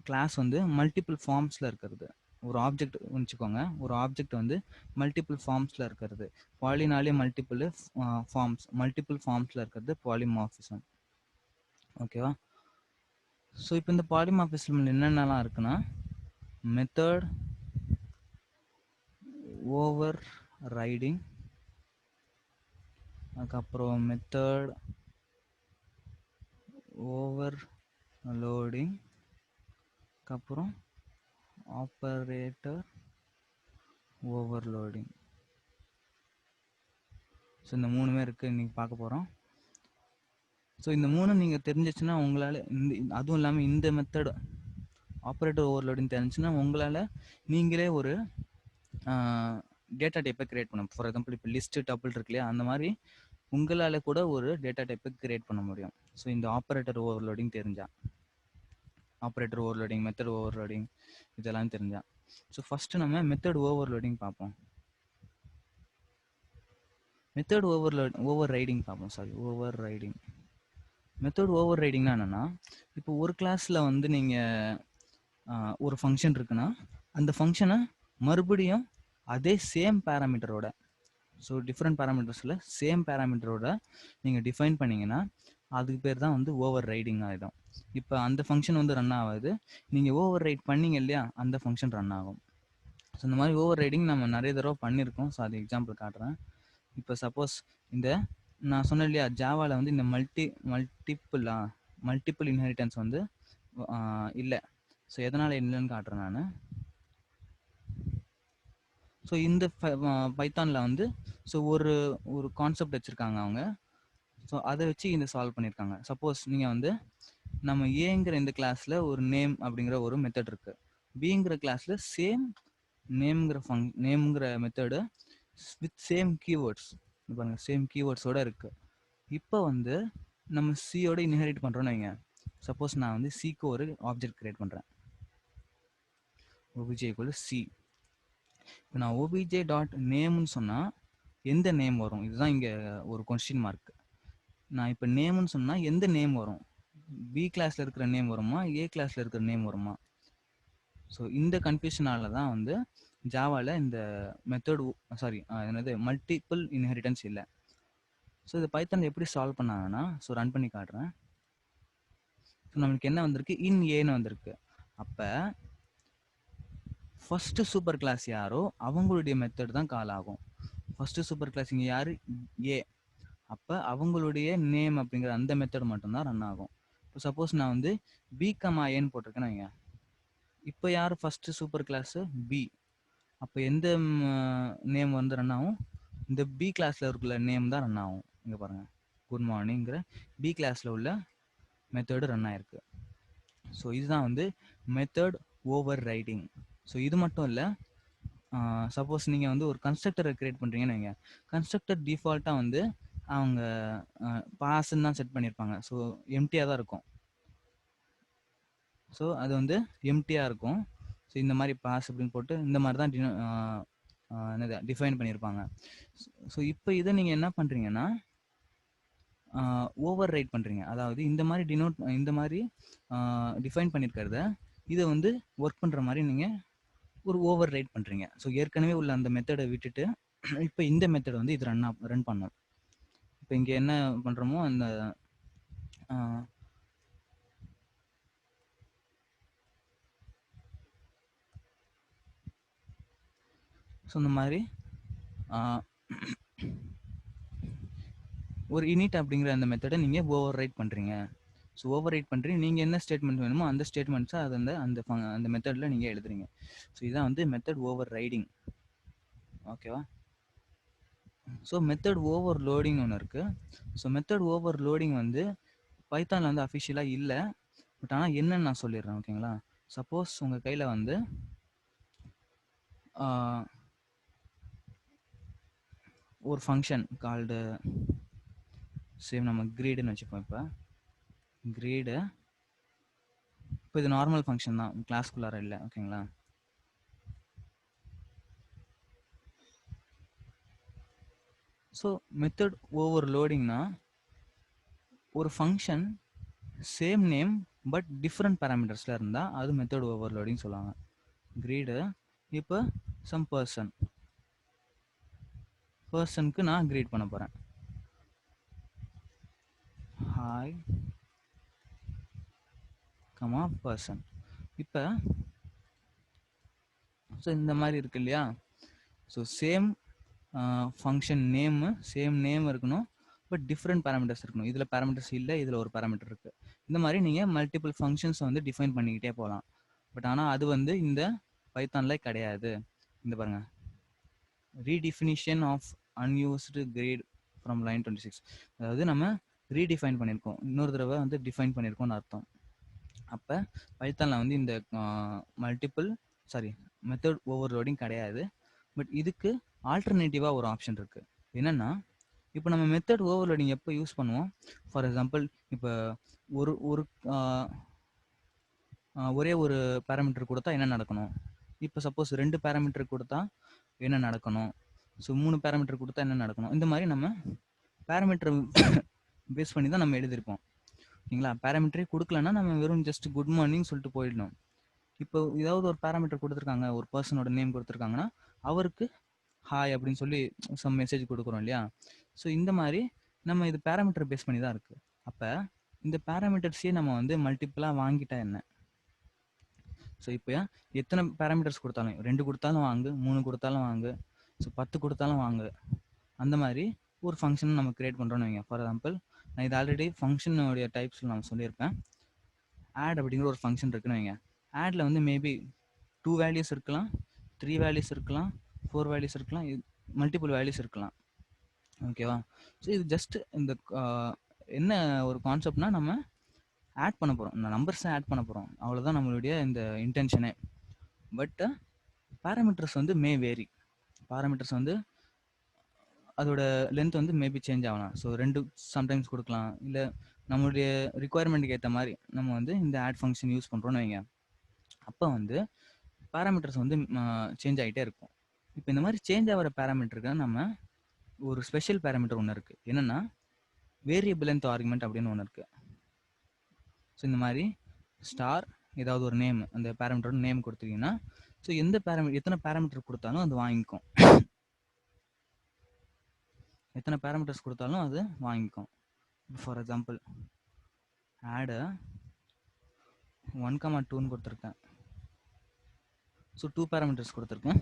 கிளாஸ் வந்து மல்டிபிள் ஃபார்ம்ஸில் இருக்கிறது. ஒரு ஆப்ஜெக்ட் வச்சுக்கோங்க, ஒரு ஆப்ஜெக்ட் வந்து மல்டிபிள் ஃபார்ம்ஸில் இருக்கிறது. பாலினாலே மல்டிபிள் ஃபார்ம்ஸில் இருக்கிறது பாலிமார்ஃபிசம். ஓகேவா? ஸோ இப்போ இந்த பாலிமார்ஃபிசம்ல என்னென்னலாம் இருக்குன்னா மெத்தட், ஓவர் ரைடிங், அதுக்கப்புறம் மெத்தட் ஓவர் லோடிங், அதுக்கப்புறம் ஆப்பரேட்டர் ஓவர்லோடிங். ஸோ இந்த மூணுமே இருக்குது இன்றைக்கி பார்க்க போகிறோம். ஸோ இந்த மூணும் நீங்கள் தெரிஞ்சிச்சுன்னா உங்களால் அதுவும் இல்லாமல் இந்த மெத்தட் ஆப்ரேட்டர் ஓவர்லோடிங் தெரிஞ்சுன்னா உங்களால் நீங்களே ஒரு டேட்டா டைப்பை கிரியேட் பண்ணணும். ஃபார் எக்ஸாம்பிள் இப்போ லிஸ்ட்டு டபுள் இருக்கு இல்லையா, அந்த மாதிரி உங்களால் கூட ஒரு டேட்டா டைப்பை கிரியேட் பண்ண முடியும். ஸோ இந்த ஆப்ரேட்டர் ஓவர்லோடிங் தெரிஞ்சால், ஆப்ரேட்டர் ஓவர்லோடிங், மெத்தட் ஓவர்லோடிங் இதெல்லாம் தெரிஞ்சால். ஸோ ஃபஸ்ட்டு நம்ம மெத்தட் ஓவர்லோடிங் பார்ப்போம். மெத்தட் ஓவர் ரைடிங் பார்ப்போம். Over riding. மெத்தட் ஓவர் ரைடிங்னா என்னென்னா, இப்போ ஒரு கிளாஸில் வந்து நீங்கள் ஒரு ஃபங்க்ஷன் இருக்குன்னா அந்த ஃபங்க்ஷனை மறுபடியும் அதே சேம் பேராமீட்டரோட, ஸோ டிஃப்ரெண்ட் பேராமீட்டர்ஸில் சேம் பேராமீட்டரோட நீங்கள் டிஃபைன் பண்ணிங்கன்னா அதுக்கு பேர் தான் வந்து ஓவர் ரைடிங் ஆகிடும். இப்போ அந்த ஃபங்க்ஷன் வந்து ரன் ஆகாது, நீங்கள் ஓவர் ரைட் பண்ணீங்க இல்லையா, அந்த ஃபங்க்ஷன் ரன் ஆகும். ஸோ இந்த மாதிரி ஓவர் ரைடிங் நம்ம நிறைய தடவை பண்ணியிருக்கோம். ஸோ அது எக்ஸாம்பிள் காட்டுறேன். இப்போ சப்போஸ் இந்த நான் சொன்னேன் இல்லையா, ஜாவாவில் வந்து இந்த மல்டிபிள் இன்ஹெரிட்டன்ஸ் வந்து இல்லை. ஸோ எதனால் இல்லைன்னு காட்டுறேன் நான். ஸோ இந்த பைத்தானில் வந்து ஸோ ஒரு கான்செப்ட் வச்சுருக்காங்க அவங்க. ஸோ அதை வச்சு இந்த சால்வ் பண்ணியிருக்காங்க. சப்போஸ் நீங்கள் வந்து நம்ம ஏங்கிற இந்த கிளாஸில் ஒரு நேம் அப்படிங்கிற ஒரு மெத்தட் இருக்குது, பிங்கிற கிளாஸில் சேம் நேம்ங்கிற மெத்தடு வித் சேம் கீவேர்ட்ஸ் பாருங்கள், சேம் கீவேர்ட்ஸோடு இருக்குது. இப்போ வந்து நம்ம சியோட இன்ஹெரிட் பண்ணுறோன்னு வைங்க. சப்போஸ் நான் வந்து சிக்கு ஒரு ஆப்ஜெக்ட் கிரியேட் பண்ணுறேன், obj = c. இப்போ நான் obj டாட் நேம்னு சொன்னால் எந்த நேம் வரும், இதுதான் இங்கே ஒரு கொஸ்டின் மார்க். நான் இப்போ நேம்னு சொன்னால் எந்த நேம் வரும், பி கிளாஸில் இருக்கிற நேம் வருமா, ஏ கிளாஸில் இருக்கிற நேம் வருமா? ஸோ இந்த கன்ஃபியூஷனால தான் வந்து ஜாவாவில் இந்த என்னது மல்டிபிள் இன்ஹெரிட்டன்ஸ் இல்லை. ஸோ இது பைத்தானில் எப்படி சால்வ் பண்ணாங்கன்னா, ஸோ ரன் பண்ணி காட்டுறேன். ஸோ நம்மளுக்கு என்ன வந்திருக்கு, இன் ஏன்னு வந்திருக்கு. அப்போ ஃபஸ்ட்டு சூப்பர் கிளாஸ் யாரோ அவங்களுடைய மெத்தட் தான் கால் ஆகும். ஃபஸ்ட்டு சூப்பர் கிளாஸ் இங்கே யார், ஏ. அப்போ அவங்களுடைய நேம் அப்படிங்கிற அந்த மெத்தட் மட்டும்தான் ரன் ஆகும். இப்போ சப்போஸ் நான் வந்து பி கமா ஏன்னு போட்டிருக்கேன்னு வைங்க. இப்போ யார் ஃபஸ்ட்டு சூப்பர் கிளாஸு, பி. அப்போ எந்த நேம் வந்து ரன் ஆகும், இந்த பி கிளாஸில் இருக்கிற நேம் தான் ரன் ஆகும். இங்கே பாருங்கள், குட் மார்னிங்கிற பி கிளாஸில் உள்ள மெத்தடு ரன் ஆயிருக்கு. ஸோ இதுதான் வந்து மெத்தட் ஓவர் ரைடிங். ஸோ இது மட்டும் இல்லை, சப்போஸ் நீங்கள் வந்து ஒரு கன்ஸ்ட்ரக்டரை கிரியேட் பண்ணுறீங்கன்னு வைங்க. கன்ஸ்ட்ரக்டர் டிஃபால்ட்டாக வந்து அவங்க பாஸ்ன்னு தான் செட் பண்ணியிருப்பாங்க. ஸோ எம்டியாக தான் இருக்கும். ஸோ அது வந்து எம்டியாக இருக்கும். ஸோ இந்த மாதிரி பாஸ் அப்படின்னு போட்டு இந்த மாதிரி தான் என்னது டிஃபைன் பண்ணியிருப்பாங்க. ஸோ இப்போ இதை நீங்கள் என்ன பண்ணுறீங்கன்னா ஓவர் ரைட் பண்ணுறீங்க. அதாவது இந்த மாதிரி டிஃபைன் பண்ணியிருக்கிறத இதை வந்து ஒர்க் பண்ணுற மாதிரி நீங்கள் ஒரு ஓவர் ரைட் பண்ணுறீங்க. ஸோ ஏற்கனவே உள்ள அந்த மெத்தடை விட்டுட்டு இப்போ இந்த மெத்தடை வந்து இது ரன் பண்ணும். இப்போ இங்கே என்ன பண்ணுறோமோ அந்த ஸோ இந்த மாதிரி ஒரு இனிட் அப்படிங்கிற அந்த மெத்தடை நீங்கள் ஓவர் ரைட் பண்ணுறீங்க. ஸோ ஓவர் ரைட் பண்ணுறீங்க, நீங்கள் என்ன ஸ்டேட்மெண்ட் வேணுமோ அந்த ஸ்டேட்மெண்ட்ஸை அது அந்த மெத்தடில் நீங்கள் எழுதுறீங்க. ஸோ இதுதான் வந்து மெத்தட் ஓவர் ரைடிங். ஓகேவா? ஸோ மெத்தட் ஓவர் லோடிங் ஒன்று இருக்குது. ஸோ மெத்தட் ஓவர் லோடிங் வந்து பைத்தானில் வந்து அஃபிஷியலாக இல்லை. பட் ஆனால் என்னன்னு நான் சொல்லிடுறேன். ஓகேங்களா? சப்போஸ் உங்கள் கையில் வந்து ஒரு ஃபங்க்ஷன் கால்டு சேம் நம்ம கிரீடுன்னு வச்சுப்போம். இப்போ கிரீடு இப்போ இது நார்மல் ஃபங்க்ஷன் தான், கிளாஸ்குள்ளார இல்லை. ஓகேங்களா? ஸோ மெத்தட் ஓவர் லோடிங்னா ஒரு function same name but different பேராமீட்டர்ஸில் இருந்தால் அது மெத்தட் ஓவர் லோடிங் சொல்லுவாங்க. கிரீடு இப்போ சம் பர்சனுக்கு நான் கிரீட் பண்ண போகிறேன், ஹாய் கமா பர்சன். இப்போ ஸோ இந்த மாதிரி இருக்கு இல்லையா, so same function name same name இருக்கணும், பட் டிஃப்ரெண்ட் பேராமீட்டர்ஸ் இருக்கணும். இதில் பேராமீட்டர்ஸ் இல்லை, இதில் ஒரு பேராமீட்டர் இருக்குது. இந்த மாதிரி நீங்கள் மல்டிபிள் ஃபங்க்ஷன்ஸ் வந்து டிஃபைன் பண்ணிக்கிட்டே போகலாம். பட் ஆனால் அது வந்து இந்த பைத்தானில் கிடையாது. இந்த பாருங்க, redefinition of unused greet from line 26. அதாவது நம்ம ரீடிஃபைன் பண்ணியிருக்கோம், இன்னொரு தடவை வந்து டிஃபைன் பண்ணியிருக்கோம்னு அர்த்தம். அப்போ பைத்தானில் வந்து இந்த மெத்தட் ஓவர்லோடிங் கிடையாது. பட் இதுக்கு ஆல்டர்னேட்டிவாக ஒரு ஆப்ஷன் இருக்குது. என்னென்னா, இப்போ நம்ம மெத்தட் ஓவர்லோடிங் எப்போ யூஸ் பண்ணுவோம்? ஃபார் எக்ஸாம்பிள், இப்போ ஒரு ஒரு ஒரே ஒரு பேராமீட்டர் கொடுத்தா என்ன நடக்கணும்? இப்போ சப்போஸ் 2 பேராமீட்டர் கொடுத்தா என்ன நடக்கணும்? ஸோ 3 பேராமீட்டர் கொடுத்தா என்ன நடக்கணும்? இந்த மாதிரி நம்ம பேராமீட்டர் பேஸ் பண்ணி தான் நம்ம எழுதியிருப்போம். சரிங்களா? பேராமீட்டரே கொடுக்கலன்னா நம்ம வெறும் ஜஸ்ட் குட் மார்னிங் சொல்லிட்டு போயிடணும். இப்போ ஏதாவது ஒரு பேராமீட்டர் கொடுத்துருக்காங்க, ஒரு பர்சனோட நேம் கொடுத்துருக்காங்கன்னா அவருக்கு ஹாய் அப்படின்னு சொல்லி சம் மெசேஜ் கொடுக்குறோம் இல்லையா? ஸோ இந்த மாதிரி நம்ம இது பேராமீட்டர் பேஸ் பண்ணி தான் இருக்குது. அப்போ இந்த பேராமீட்டர்ஸே நம்ம வந்து மல்டிப்புளாக வாங்கிட்டா என்ன? ஸோ இப்போ எத்தனை பேராமீட்டர்ஸ் கொடுத்தாலும், 2 கொடுத்தாலும் வாங்கு, 3 கொடுத்தாலும் வாங்கு, ஸோ 10 கொடுத்தாலும் வாங்கு, அந்த மாதிரி ஒரு ஃபங்க்ஷன் நம்ம கிரியேட் பண்ணுறோன்னு வைங்க. ஃபார் எக்ஸாம்பிள், நான் இது ஆல்ரெடி ஃபங்க்ஷனுடைய டைப்ஸில் நான் சொல்லியிருப்பேன். ஆட் அப்படிங்கிற ஒரு ஃபங்க்ஷன் இருக்குன்னு வைங்க. ஆடில் வந்து மேபி 2 வேல்யூஸ் இருக்கலாம், 3 வேல்யூஸ் இருக்கலாம், 4 வேல்யூஸ் இருக்கலாம், மல்டிபிள் வேல்யூஸ் இருக்கலாம். ஓகேவா? ஸோ இது ஜஸ்ட் இந்த என்ன ஒரு கான்செப்ட்னா, நம்ம ஆட் பண்ண போகிறோம், இந்த நம்பர்ஸை ஆட் பண்ண போகிறோம், அவ்வளோதான் நம்மளுடைய இந்த இன்டென்ஷனே. பட் பேராமீட்டர்ஸ் வந்து மே வேரி. பேராமீட்டர்ஸ் வந்து அதோட லென்த் வந்து மேபி சேஞ்ச் ஆகலாம். ஸோ 2 சம்டைம்ஸ் கொடுக்கலாம், இல்லை நம்மளுடைய ரிக்குவயர்மெண்ட்டுக்கு ஏற்ற மாதிரி நம்ம வந்து இந்த ஆட் ஃபங்க்ஷன் யூஸ் பண்ணுறோன்னு வைங்க. அப்போ வந்து பேராமீட்டர்ஸ் வந்து சேஞ்ச் ஆகிட்டே இருக்கும். இப்போ இந்த மாதிரி சேஞ்ச் ஆகிற பேராமீட்டருக்கு நம்ம ஒரு ஸ்பெஷல் பேராமீட்டர் ஒன்று இருக்குது. என்னென்னா வேரியபிள் லென்த் ஆர்குமெண்ட் அப்படின்னு ஒன்று இருக்குது. ஸோ இந்த மாதிரி ஸ்டார் ஏதாவது ஒரு நேம், அந்த பேராமீட்டரோட நேம் கொடுத்தீங்கன்னா, ஸோ எத்தனை பேராமீட்டர் கொடுத்தாலும் அது வாங்கிக்கும். எத்தனை பேராமீட்டர்ஸ் கொடுத்தாலும் அது வாங்கிக்கும். ஃபார் எக்ஸாம்பிள், ஆட் 1,2ன்னு கொடுத்துருக்கேன். ஸோ 2 பேராமீட்டர்ஸ் கொடுத்துருக்கேன்.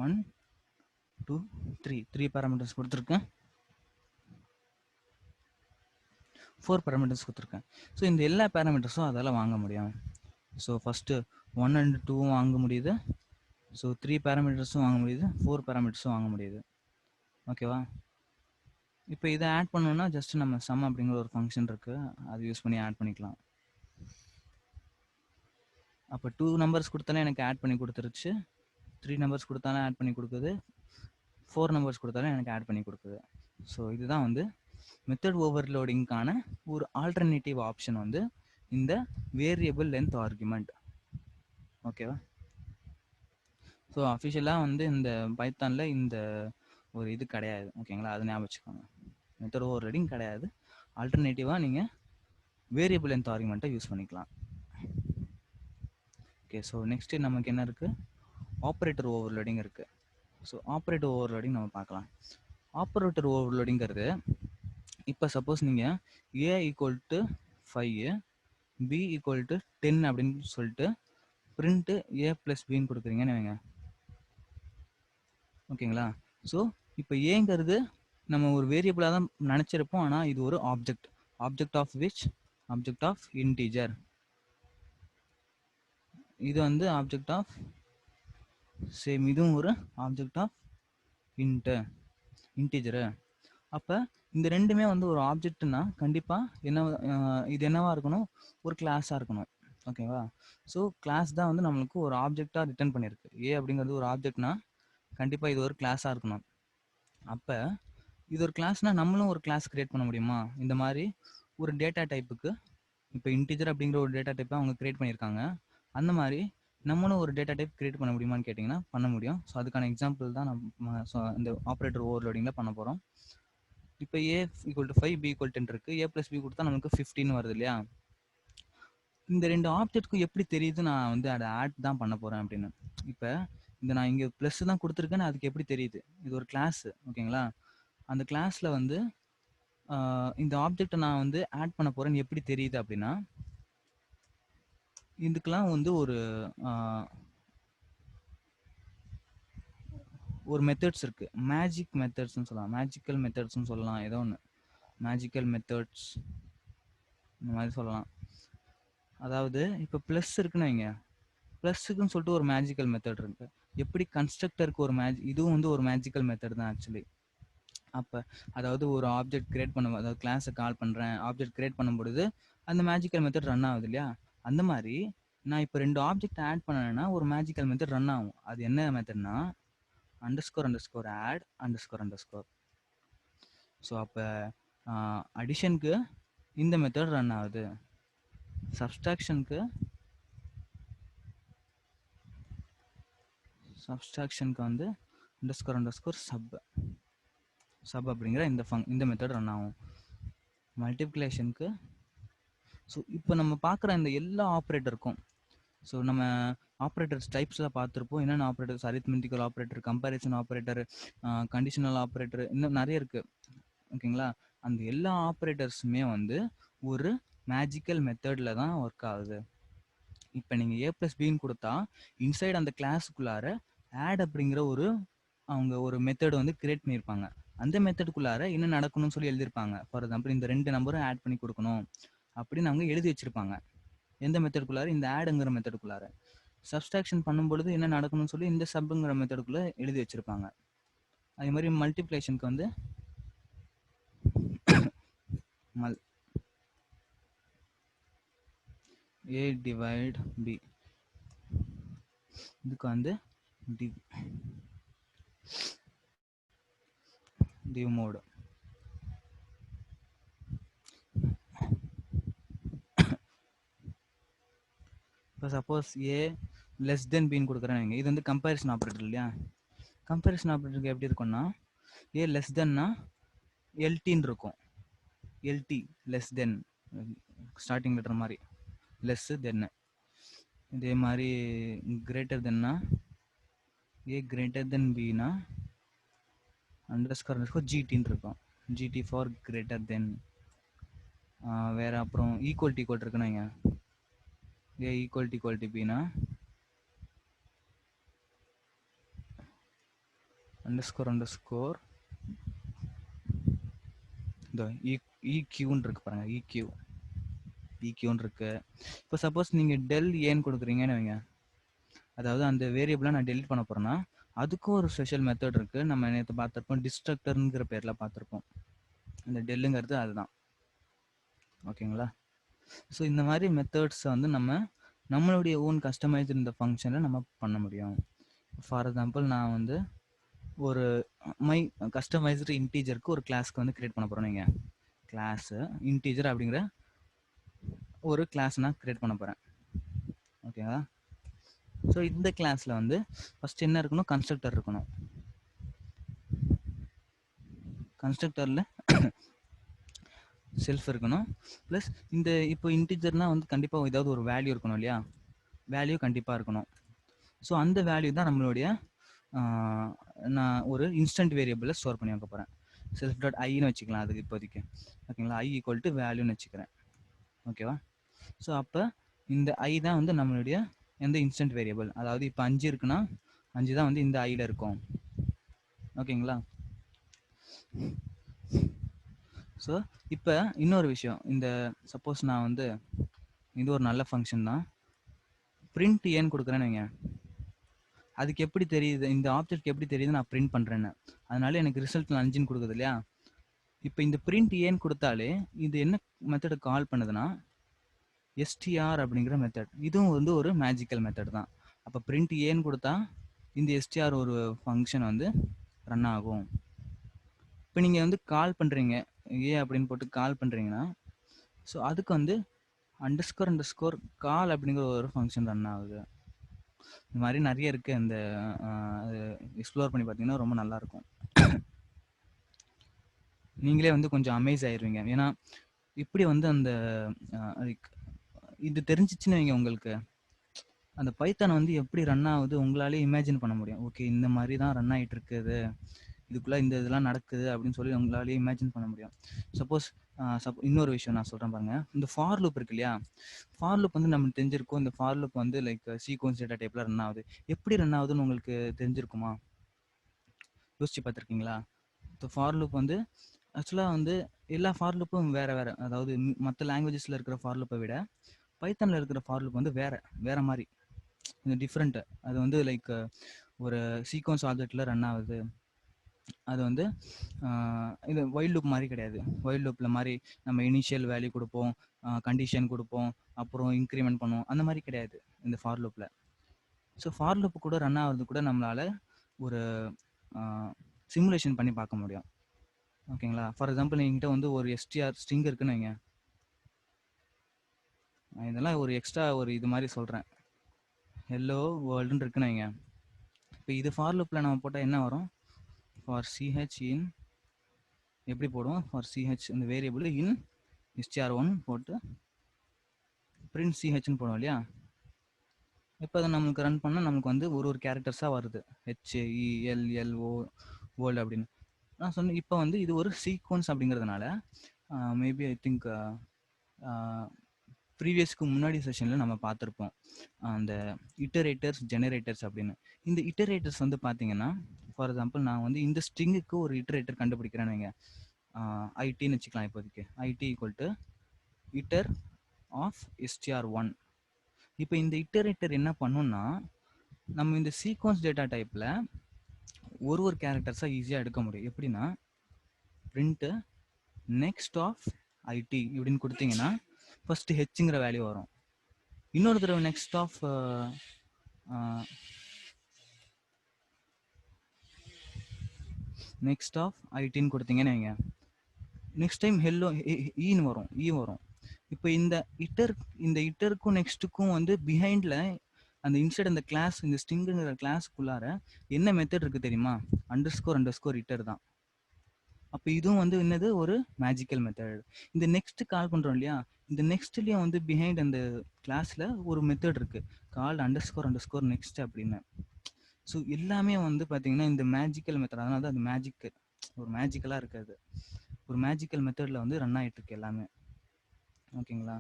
1 2 3 பேராமீட்டர்ஸ் கொடுத்துருக்கேன். 4 பேராமீட்டர்ஸ் கொடுத்துருக்கேன். ஸோ இந்த எல்லா பேராமீட்டர்ஸும் அதால் வாங்க முடியும். ஸோ ஃபஸ்ட்டு 1 and 2 வாங்க முடியுது. ஸோ 3 பேராமீட்டர்ஸும் வாங்க முடியுது, 4 பேராமீட்டர்ஸும் வாங்க முடியுது. ஓகேவா? இப்போ இதை ஆட் பண்ணோன்னா ஜஸ்ட் நம்ம சம் அப்படிங்கிற ஒரு ஃபங்க்ஷன் இருக்குது, அது யூஸ் பண்ணி ஆட் பண்ணிக்கலாம். அப்போ 2 நம்பர்ஸ் கொடுத்தாலும் எனக்கு ஆட் பண்ணி கொடுத்துருச்சு, 3 நம்பர்ஸ் கொடுத்தாலும் ஆட் பண்ணி கொடுக்குது, 4 நம்பர்ஸ் கொடுத்தாலும் எனக்கு ஆட் பண்ணி கொடுக்குது. ஸோ இதுதான் வந்து மெத்தட் ஓவர்லோடிங்கான ஒரு ஆல்டர்னேட்டிவ் ஆப்ஷன் வந்து இந்த வேரியபிள் லென்த் ஆர்குமெண்ட். ஓகேவா? ஸோ அஃபிஷியலாக வந்து இந்த பைத்தானில் இந்த ஒரு இது கிடையாது. ஓகேங்களா? அது ஞாபகம் வச்சுக்கோங்க. மெத்தட் ஓவர்லோடிங் கிடையாது. ஆல்டர்னேட்டிவாக நீங்கள் வேரியபிள் லென்த் ஆர்குமெண்ட்டை யூஸ் பண்ணிக்கலாம். ஓகே, ஸோ நெக்ஸ்ட்டு நமக்கு என்ன இருக்குது? ஆப்ரேட்டர் ஓவர்லோடிங் இருக்குது. ஸோ ஆப்ரேட்டர் ஓவர்லோடிங் நம்ம பார்க்கலாம். ஆப்ரேட்டர் ஓவர்லோடிங்கிறது, இப்போ சப்போஸ் நீங்கள் a = 5 b = 10 அப்படின்னு சொல்லிட்டு பிரிண்ட்டு a + bன்னு கொடுக்குறீங்கன்னு வைங்க. ஓகேங்களா? ஸோ இப்போ ஏங்கிறது நம்ம ஒரு வேரியபிளாக தான் நினச்சிருப்போம், ஆனால் இது ஒரு object of which object of integer. இது வந்து ஆப்ஜெக்ட் ஆஃப் சேம், இதுவும் ஒரு ஆப்ஜெக்ட் ஆஃப் இன்டீஜரு. அப்போ இந்த ரெண்டுமே வந்து ஒரு ஆப்ஜெக்ட்னா கண்டிப்பாக இது என்னவா இருக்கணும்? ஒரு கிளாஸாக இருக்கணும். ஓகேவா? ஸோ கிளாஸ் தான் வந்து நம்மளுக்கு ஒரு ஆப்ஜெக்டாக ரிட்டர்ன் பண்ணியிருக்கு. அப்படிங்கிறது ஒரு ஆப்ஜெக்ட்னா கண்டிப்பாக இது ஒரு கிளாஸாக இருக்கணும். அப்போ இது ஒரு கிளாஸ்னால் நம்மளும் ஒரு கிளாஸ் கிரியேட் பண்ண முடியுமா? இந்த மாதிரி ஒரு டேட்டா டைப்புக்கு, இப்போ இன்டீஜர் அப்படிங்கிற ஒரு டேட்டா டைப்பை அவங்க கிரியேட் பண்ணியிருக்காங்க, அந்த மாதிரி நம்மளும் ஒரு டேட்டா டைப் கிரியேட் பண்ண முடியுமான்னு கேட்டிங்கன்னா பண்ண முடியும். ஸோ அதுக்கான எக்ஸாம்பிள் தான் நம்ம இந்த ஆப்ரேட்டர் ஓவர்லோடிங்கில் பண்ண போகிறோம். இப்போ a = 5 b = 10 இருக்குது. a + b கொடுத்தா நமக்கு 15 வருது இல்லையா? இந்த 2 ஆப்ஜெக்ட்க்கும் எப்படி தெரியுது நான் வந்து அதை ஆட் தான் பண்ண போகிறேன் அப்படின்னு? இப்போ இந்த நான் இங்கே ப்ளஸ் தான் கொடுத்துருக்கேன்னு அதுக்கு எப்படி தெரியுது? இது ஒரு கிளாஸு. ஓகேங்களா? அந்த கிளாஸில் வந்து இந்த ஆப்ஜெக்டை நான் வந்து ஆட் பண்ண போகிறேன்னு எப்படி தெரியுது அப்படின்னா, இதுக்கெல்லாம் வந்து ஒரு ஒரு மெத்தட்ஸ் இருக்கு, மேஜிக் மெத்தட்ஸ்னு சொல்லலாம், மேஜிக்கல் மெத்தட்ஸ்னு சொல்லலாம், ஏதோ ஒன்று மேஜிக்கல் மெத்தட்ஸ் இந்த மாதிரி சொல்லலாம். அதாவது இப்போ ப்ளஸ் இருக்குன்னு வைங்க, ப்ளஸ்ஸுக்குன்னு சொல்லிட்டு ஒரு மேஜிக்கல் மெத்தட் இருக்கு. எப்படி கன்ஸ்ட்ரக்டருக்கு ஒரு இதுவும் வந்து ஒரு மேஜிக்கல் மெத்தட் தான் ஆக்சுவலி. அப்போ அதாவது ஒரு ஆப்ஜெக்ட் கிரியேட் பண்ணும், அதாவது கிளாஸை கால் பண்ணுறேன், ஆப்ஜெக்ட் கிரியேட் பண்ணும் பொழுது அந்த மேஜிக்கல் மெத்தட் ரன் ஆகுது இல்லையா? அந்த மாதிரி நான் இப்போ 2 ஆப்ஜெக்ட் ஆட் பண்ணேன்னா ஒரு மேஜிக்கல் மெத்தட் ரன் ஆகும். அது என்ன மெத்தட்னா _ ஆட் _ ஸோ அப்போ அடிஷனுக்கு இந்த மெத்தட் ரன் ஆகுது, சப்ஸ்ட்ராக்ஷனுக்கு வந்து _ சப் அப்படிங்கிற இந்த மெத்தட் ரன் ஆகும். மல்டிப்ளிகேஷனுக்கு ஸோ இப்போ நம்ம பார்க்குற இந்த எல்லா ஆப்ரேட்டருக்கும், ஸோ நம்ம ஆப்ரேட்டர்ஸ் டைப்ஸில் பார்த்துருப்போம். என்னென்ன operators, arithmetical operator, comparison operator, conditional operator, இன்னும் நிறைய இருக்குது ஓகேங்களா? அந்த எல்லா ஆப்ரேட்டர்ஸுமே வந்து ஒரு மேஜிக்கல் மெத்தடில் தான் ஒர்க் ஆகுது. இப்போ நீங்கள் A+Bன்னு கொடுத்தா இன்சைட் அந்த கிளாஸுக்குள்ளார ஆட் அப்படிங்கிற அவங்க ஒரு மெத்தட் வந்து கிரியேட் பண்ணியிருப்பாங்க. அந்த மெத்தடுக்குள்ளார என்ன நடக்கணும்னு சொல்லி எழுதியிருப்பாங்க. ஃபார் எக்ஸாம்பிள் இந்த 2 நம்பரும் ஆட் பண்ணி கொடுக்கணும் அப்படின்னு அவங்க எழுதி வச்சிருப்பாங்க. எந்த மெத்தடுக்குள்ளார? இந்த ஆடுங்கிற மெத்தடுக்குள்ளார. சப்ஸ்ட்ராக்ஷன் பண்ணும்பொழுது என்ன நடக்கணும்னு சொல்லி இந்த சப்ங்கிற மெத்தடுக்குள்ள எழுதி வச்சிருப்பாங்க. அதே மாதிரி மல்டிப்ளிகேஷனுக்கு வந்து A divide B, இதுக்கு வந்து div mode. இப்போ சப்போஸ் A less than Bன்னு கொடுக்குறேன், இது வந்து கம்பேரிசன் ஆப்ரேட்டர் இல்லையா? கம்பேரிசன் ஆப்ரேட்டருக்கு எப்படி இருக்கும்னா A less thanனா LTன்னு இருக்கும், LT less than starting letter மாதிரி லெஸ் தென். இதே மாதிரி கிரேட்டர் தென்னா A greater than Bனா _ GTன்னு இருக்கும், GT ஃபார் கிரேட்டர் தென். வேற அப்புறம் ஈக்குவல் இருக்குன்னு வைங்க, A ஈக்குவல் Bனா _ இந்த EQன்னு இருக்கு பாருங்க, EQன்னு இருக்கு. இப்போ சப்போஸ் நீங்கள் டெல் ஏன்னு கொடுக்குறீங்கன்னு வைங்க, அதாவது அந்த வேரியபிளை நான் டெலிட் பண்ண போறேன்னா அதுக்கும் ஒரு ஸ்பெஷல் மெத்தட் இருக்கு. நம்ம நேற்று பார்த்துருப்போம், டிஸ்ட்ரக்டர்ங்கிற பேர்ல பார்த்துருப்போம். இந்த டெல்லுங்கிறது அதுதான் ஓகேங்களா? ஸோ இந்த மாதிரி மெத்தட்ஸ் வந்து நம்மளுடைய ஓன் கஸ்டமைஸ்டு இந்த ஃபங்க்ஷனை நம்ம பண்ண முடியும். ஃபார் எக்ஸாம்பிள் நான் வந்து ஒரு மை கஸ்டமைஸ்டு இன்டீஜருக்கு ஒரு கிளாஸ்க்கு வந்து கிரியேட் பண்ண போறேன். நீங்க கிளாஸ் இன்டீஜர் அப்படிங்கிற ஒரு கிளாஸ் நான் கிரியேட் பண்ண போறேன் ஓகேங்களா? ஸோ இந்த கிளாஸ்ல வந்து ஃபர்ஸ்ட் என்ன இருக்கணும், கன்ஸ்ட்ரக்டர் இருக்கணும். கன்ஸ்ட்ரக்டர்ல செல்ஃப் இருக்கணும். ப்ளஸ் இந்த இப்போ இன்டிஜர்னா வந்து கண்டிப்பாக ஏதாவது ஒரு வேல்யூ இருக்கணும் இல்லையா? வேல்யூ கண்டிப்பாக இருக்கணும். ஸோ அந்த வேல்யூ தான் நம்மளுடைய நான் ஒரு இன்ஸ்டன்ட் வேரியபிளில் ஸ்டோர் பண்ணி வைக்க போகிறேன். செல்ஃப் டாட் ஐன்னு வச்சுக்கலாம் அதுக்கு இப்போதைக்கு ஓகேங்களா? I = வேல்யூன்னு வச்சுக்கிறேன் ஓகேவா? ஸோ அப்போ இந்த ஐ தான் வந்து நம்மளுடைய எந்த இன்ஸ்டன்ட் வேரியபிள், அதாவது இப்போ 5 இருக்குன்னா 5 தான் வந்து இந்த ஐயில் இருக்கும் ஓகேங்களா? ஸோ இப்போ இன்னொரு விஷயம், இந்த சப்போஸ் நான் வந்து இது ஒரு நல்ல ஃபங்க்ஷன் தான், பிரிண்ட் ஏன்னு கொடுக்குறேன்னு வைங்க, அதுக்கு எப்படி தெரியுது, இந்த ஆப்ஜெக்ட் எப்படி தெரியுது நான் பிரிண்ட் பண்ணுறேன்னு? அதனால எனக்கு ரிசல்ட் 5ன்னு கொடுக்குது இல்லையா? இப்போ இந்த பிரிண்ட் ஏன்னு கொடுத்தாலே இது என்ன மெத்தடை கால் பண்ணுதுன்னா str அப்படிங்கிற மெத்தட். இதுவும் வந்து ஒரு மேஜிக்கல் மெத்தட் தான். அப்போ பிரிண்ட் ஏன்னு கொடுத்தா இந்த str ஒரு ஃபங்க்ஷன் வந்து ரன் ஆகும். இப்போ நீங்கள் வந்து கால் பண்ணுறீங்க, ஏ அப்படின்னு போட்டு கால் பண்ணுறீங்கன்னா ஸோ அதுக்கு வந்து _ கால் அப்படிங்கிற ஒரு ஃபங்க்ஷன் ரன் ஆகுது. இந்த மாதிரி நிறைய இருக்குது. இந்த எக்ஸ்ப்ளோர் பண்ணி பார்த்தீங்கன்னா ரொம்ப நல்லாயிருக்கும். நீங்களே வந்து கொஞ்சம் அமேஸ் ஆயிடுவீங்க. ஏன்னா இப்படி வந்து அந்த இது தெரிஞ்சிச்சுன்னு வைங்க, உங்களுக்கு அந்த பைத்தான் வந்து எப்படி ரன் ஆகுது உங்களாலே இமேஜின் பண்ண முடியும். ஓகே இந்த மாதிரி தான் ரன் ஆகிட்டு இருக்குது, இதுக்குள்ளே இந்த இதெல்லாம் நடக்குது அப்படின்னு சொல்லி உங்களாலே இமேஜின் பண்ண முடியும். சப்போஸ் இன்னொரு விஷயம் நான் சொல்கிறேன் பாருங்க, இந்த ஃபார் லூப் இருக்கு இல்லையா? ஃபார் லூப் வந்து நமக்கு தெரிஞ்சிருக்கும். இந்த ஃபார் லூப் வந்து லைக் சீக்வன்ஸ் டேட்டா டைப்ல ரன் ஆகுது. எப்படி ரன் ஆகுதுன்னு உங்களுக்கு தெரிஞ்சிருக்குமா? யோசிச்சு பார்த்துருக்கீங்களா? ஸோ ஃபார் லூப் வந்து ஆக்சுவலாக வந்து எல்லா ஃபார் லூப்பும் வேறு வேறு, அதாவது மற்ற லாங்குவேஜஸில் இருக்கிற ஃபார் லூப்பை விட பைத்தனில் இருக்கிற ஃபார் லூப் வந்து வேறு மாதிரி கொஞ்சம் டிஃப்ரெண்ட்டு. அது வந்து லைக் ஒரு சீக்வன்ஸ் ஆப்ஜெக்டில் ரன் ஆகுது. அது வந்து இது வைல்ட் லூப் மாதிரி கிடையாது. வைல்ட் லூப்பில் மாதிரி நம்ம இனிஷியல் வேல்யூ கொடுப்போம், கண்டிஷன் கொடுப்போம், அப்புறம் இன்க்ரிமெண்ட் பண்ணுவோம், அந்த மாதிரி கிடையாது இந்த ஃபார் லூப்பில். ஸோ ஃபார் லூப் கூட ரன் ஆகிறது கூட நம்மளால் ஒரு சிமுலேஷன் பண்ணி பார்க்க முடியும். ஓகேங்களா? ஃபார் எக்ஸாம்பிள் என்கிட்ட வந்து ஒரு எஸ்டிஆர் ஸ்ட்ரிங் இருக்குன்னு வைங்க. இதெல்லாம் ஒரு எக்ஸ்ட்ரா ஒரு இது மாதிரி சொல்கிறேன். ஹெல்லோ வேர்ல்டுன்னு இருக்குன்னு வைங்க. இப்போ இது ஃபார் லூப்பில் நம்ம போட்டால் என்ன வரும்? ஃபார் சிஹெச் இன் எப்படி போடுவோம்? ஃபார் சிஹெச் இந்த வேரியபிள் இன் str1 போட்டு print chன்னு போடுவோம் இல்லையா? இப்போ அதை நம்மளுக்கு ரன் பண்ணால் நமக்கு வந்து ஒரு கேரக்டர்ஸாக வருது, HELLO வேர்ல்டு அப்படின்னு நான் சொன்னேன். இப்போ வந்து இது ஒரு சீக்வன்ஸ் அப்படிங்கிறதுனால மேபி ஐ திங்க் ப்ரீவியஸ்க்கு முன்னாடி செஷனில் நம்ம பார்த்துருப்போம் அந்த இட்டரேட்டர்ஸ் ஜெனரேட்டர்ஸ் அப்படின்னு. இந்த இட்டரேட்டர்ஸ் வந்து பார்த்தீங்கன்னா, ஃபார் எக்ஸாம்பிள் நான் வந்து இந்த ஸ்ட்ரிங்குக்கு ஒரு இட்டரேட்டர் கண்டுபிடிக்கிறேன்னு வைங்க, ஐடின்னு வச்சுக்கலாம். இப்போதைக்கு ID equal to iter of str1. இப்போ இந்த இட்டரேட்டர் என்ன பண்ணுன்னா, நம்ம இந்த சீக்வன்ஸ் டேட்டா டைப்பில் ஒரு கேரக்டர்ஸாக ஈஸியாக எடுக்க முடியும். எப்படின்னா, பிரிண்ட்டு நெக்ஸ்ட் ஆஃப் ஐடி இப்படின்னு கொடுத்தீங்கன்னா ஃபஸ்ட்டு ஹெச்ங்கிற வேல்யூ வரும். இன்னொரு தடவை நெக்ஸ்ட் ஆஃப் ஐடின்னு கொடுத்தீங்கன்னு வைங்க, நெக்ஸ்ட் டைம் ஹெல்லோ ஈன்னு வரும், வரும். இப்போ இந்த இட்டருக்கும் நெக்ஸ்ட்டுக்கும் வந்து பிஹைண்டில் அந்த இன்சைட் அந்த கிளாஸ், இந்த ஸ்ட்ரிங்குங்கிற கிளாஸுக்குள்ளார என்ன மெத்தட் இருக்குது தெரியுமா? அண்டர்ஸ்கோர் இட்டர் தான். அப்போ இதுவும் வந்து என்னது, ஒரு மேஜிக்கல் மெத்தட். இந்த நெக்ஸ்ட் கால் பண்ணுறோம் இல்லையா, இந்த நெக்ஸ்ட்லேயும் வந்து பிஹைண்ட் அந்த கிளாஸில் ஒரு மெத்தட் இருக்குது, கால் அண்டர்ஸ்கோர் நெக்ஸ்ட் அப்படின்னு. ஸோ எல்லாமே வந்து பார்த்தீங்கன்னா இந்த மேஜிக்கல் மெத்தட். அதனால தான் அது ஒரு மேஜிக்கலாக இருக்காது, ஒரு மேஜிக்கல் மெத்தடில் வந்து ரன் ஆகிட்டு இருக்கு எல்லாமே. ஓகேங்களா?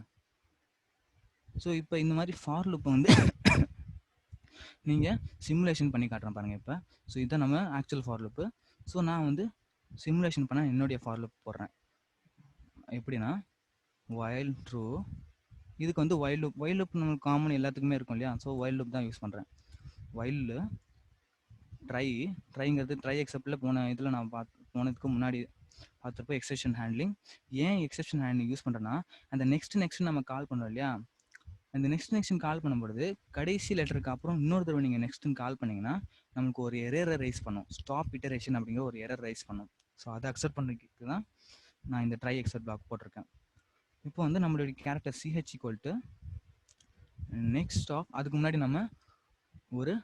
ஸோ இப்போ இந்த மாதிரி ஃபார் லூப்பை வந்து நீங்கள் சிமுலேஷன் பண்ணி காட்டுறேன் பாருங்கள் இப்போ. ஸோ இதுதான் நம்ம ஆக்சுவல் ஃபார் லூப்பு. ஸோ நான் வந்து சிமுலேஷன் பண்ண என்னுடைய ஃபார் லூப் போடுறேன். எப்படின்னா, வைல் ட்ரூ, இதுக்கு வந்து வைல் லூப் நம்மளுக்கு காமன் எல்லாத்துக்குமே இருக்கும் இல்லையா? ஸோ வைல் லூப் தான் யூஸ் பண்ணுறேன். வைல் ட்ரைங்கிறது ட்ரை எக்ஸப்டில் போன இதில் நான் போனதுக்கு முன்னாடி பார்த்துருப்போம் எக்ஸெப்ஷன் ஹேண்ட்லிங். ஏன் எக்ஸெப்ஷன் ஹேண்ட்லிங் யூஸ் பண்ணுறேன்னா, அந்த நெக்ஸ்ட் நம்ம கால் பண்ணுறோம் இல்லையா, அந்த நெக்ஸ்ட் கால் பண்ணும்போது கடைசி லெட்டருக்கு அப்புறம் இன்னொரு தடவை நீங்கள் நெக்ஸ்ட்னு கால் பண்ணிங்கன்னா நமக்கு ஒரு எரரை ரைஸ் பண்ணும், ஸ்டாப் இட்டரேஷன் அப்படிங்கிற ஒரு எரர் ரைஸ் பண்ணும். ஸோ அதை அக்செப்ட் பண்ணுறதுக்கு தான் நான் இந்த ட்ரை எக்ஸப்ட் பிளாக் போட்டிருக்கேன். இப்போ வந்து நம்மளுடைய character CH equal to next of, அதுக்கு முன்னாடி நம்ம ஒரு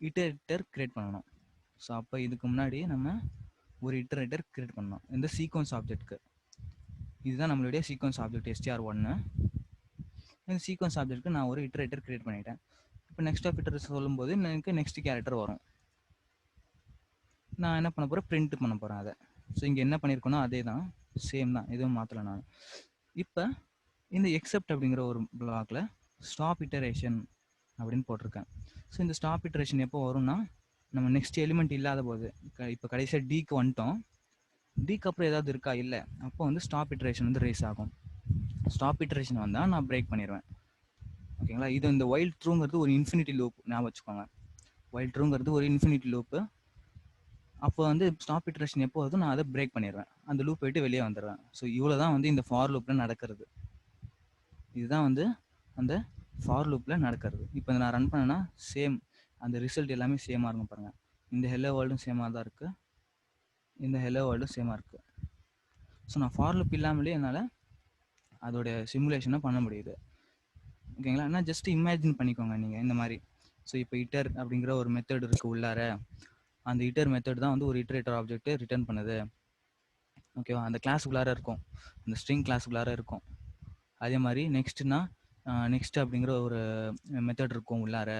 இட்டரேட்டர் கிரியேட் பண்ணணும். ஸோ அப்போ இதுக்கு முன்னாடி நம்ம ஒரு இட்டரேட்டர் கிரியேட் பண்ணணும் இந்த சீக்வன்ஸ் ஆப்ஜெக்ட்க்கு. இதுதான் நம்மளுடைய சீக்வன்ஸ் ஆப்ஜெக்ட் str1. இந்த சீக்வன்ஸ் ஆப்ஜெக்ட்க்கு நான் ஒரு இட்டரேட்டர் கிரியேட் பண்ணிட்டேன். இப்போ நெக்ஸ்ட் ஆஃப் இட்டரேட்டர் சொல்லும்போது எனக்கு நெக்ஸ்ட் கேரக்டர் வரும். நான் என்ன பண்ண போகிறேன், பிரிண்ட் பண்ண போகிறேன் அதை. ஸோ இங்கே என்ன பண்ணியிருக்கோன்னா அதே தான், சேம் தான், எதுவும் மாற்றலை நான். இப்போ இந்த எக்ஸப்ட் அப்படிங்கிற ஒரு பிளாக்ல ஸ்டாப் இட்டரேஷன் அப்படின்னு போட்டிருக்கேன். ஸோ இந்த ஸ்டாப் இட்டரேஷன் எப்போ வரும்னா, நம்ம நெக்ஸ்ட் எலிமெண்ட் இல்லாத போது, இப்போ கடைசியாக டிக்கு வந்துட்டோம், டிக்கு அப்புறம் ஏதாவது இருக்கா, இல்லை, அப்போ வந்து ஸ்டாப் இட்டரேஷன் வந்து ரேஸ் ஆகும். ஸ்டாப் இட்டரேஷன் வந்தால் நான் பிரேக் பண்ணிடுவேன். ஓகேங்களா? இது இந்த வைல் ட்ரூங்கிறது ஒரு இன்ஃபினிட்டி லூப், ஞாபகம் வச்சுக்கோங்க. வைல் ட்ரூங்கிறது ஒரு இன்ஃபினிட்டி லூப்பு. அப்போ வந்து ஸ்டாப் இட்டரேஷன் எப்போ வருதோ நான் அதை பிரேக் பண்ணிடுவேன், அந்த லூப் போயிட்டு வெளியே வந்துடுவேன். ஸோ இவ்வளோ தான் வந்து இந்த ஃபார் லூப்பில் நடக்கிறது. இதுதான் வந்து அந்த ஃபார் லூப்பில் நடக்கிறது. இப்போ நான் ரன் பண்ணேன்னா சேம், அந்த ரிசல்ட் எல்லாமே சேமாக இருக்கும் பாருங்கள். இந்த ஹெல்லோ வேர்ல்டும் சேமாக தான் இருக்குது, இந்த ஹெல்லோ வேர்ல்டும் சேமாக இருக்குது. ஸோ நான் ஃபார் லூப் இல்லாமலே என்னால் அதோட சிமுலேஷனை பண்ண முடியுது. ஓகேங்களா? ஆனால் ஜஸ்ட் இமேஜின் பண்ணிக்கோங்க நீங்கள் இந்த மாதிரி. ஸோ இப்போ இட்டர் அப்படிங்கிற ஒரு மெத்தட் இருக்குது உள்ளார, அந்த இட்டர் மெத்தட் தான் வந்து ஒரு இட்டரேட்டர் ஆப்ஜெக்ட் ரிட்டர்ன் பண்ணுது. ஓகேவா? அந்த கிளாஸுக்குள்ளார இருக்கும், அந்த ஸ்ட்ரிங் கிளாஸுக்குள்ளார இருக்கும். அதே மாதிரி நெக்ஸ்ட்னா நெக்ஸ்ட் அப்படிங்கிற ஒரு மெத்தட் இருக்கும் உள்ளார.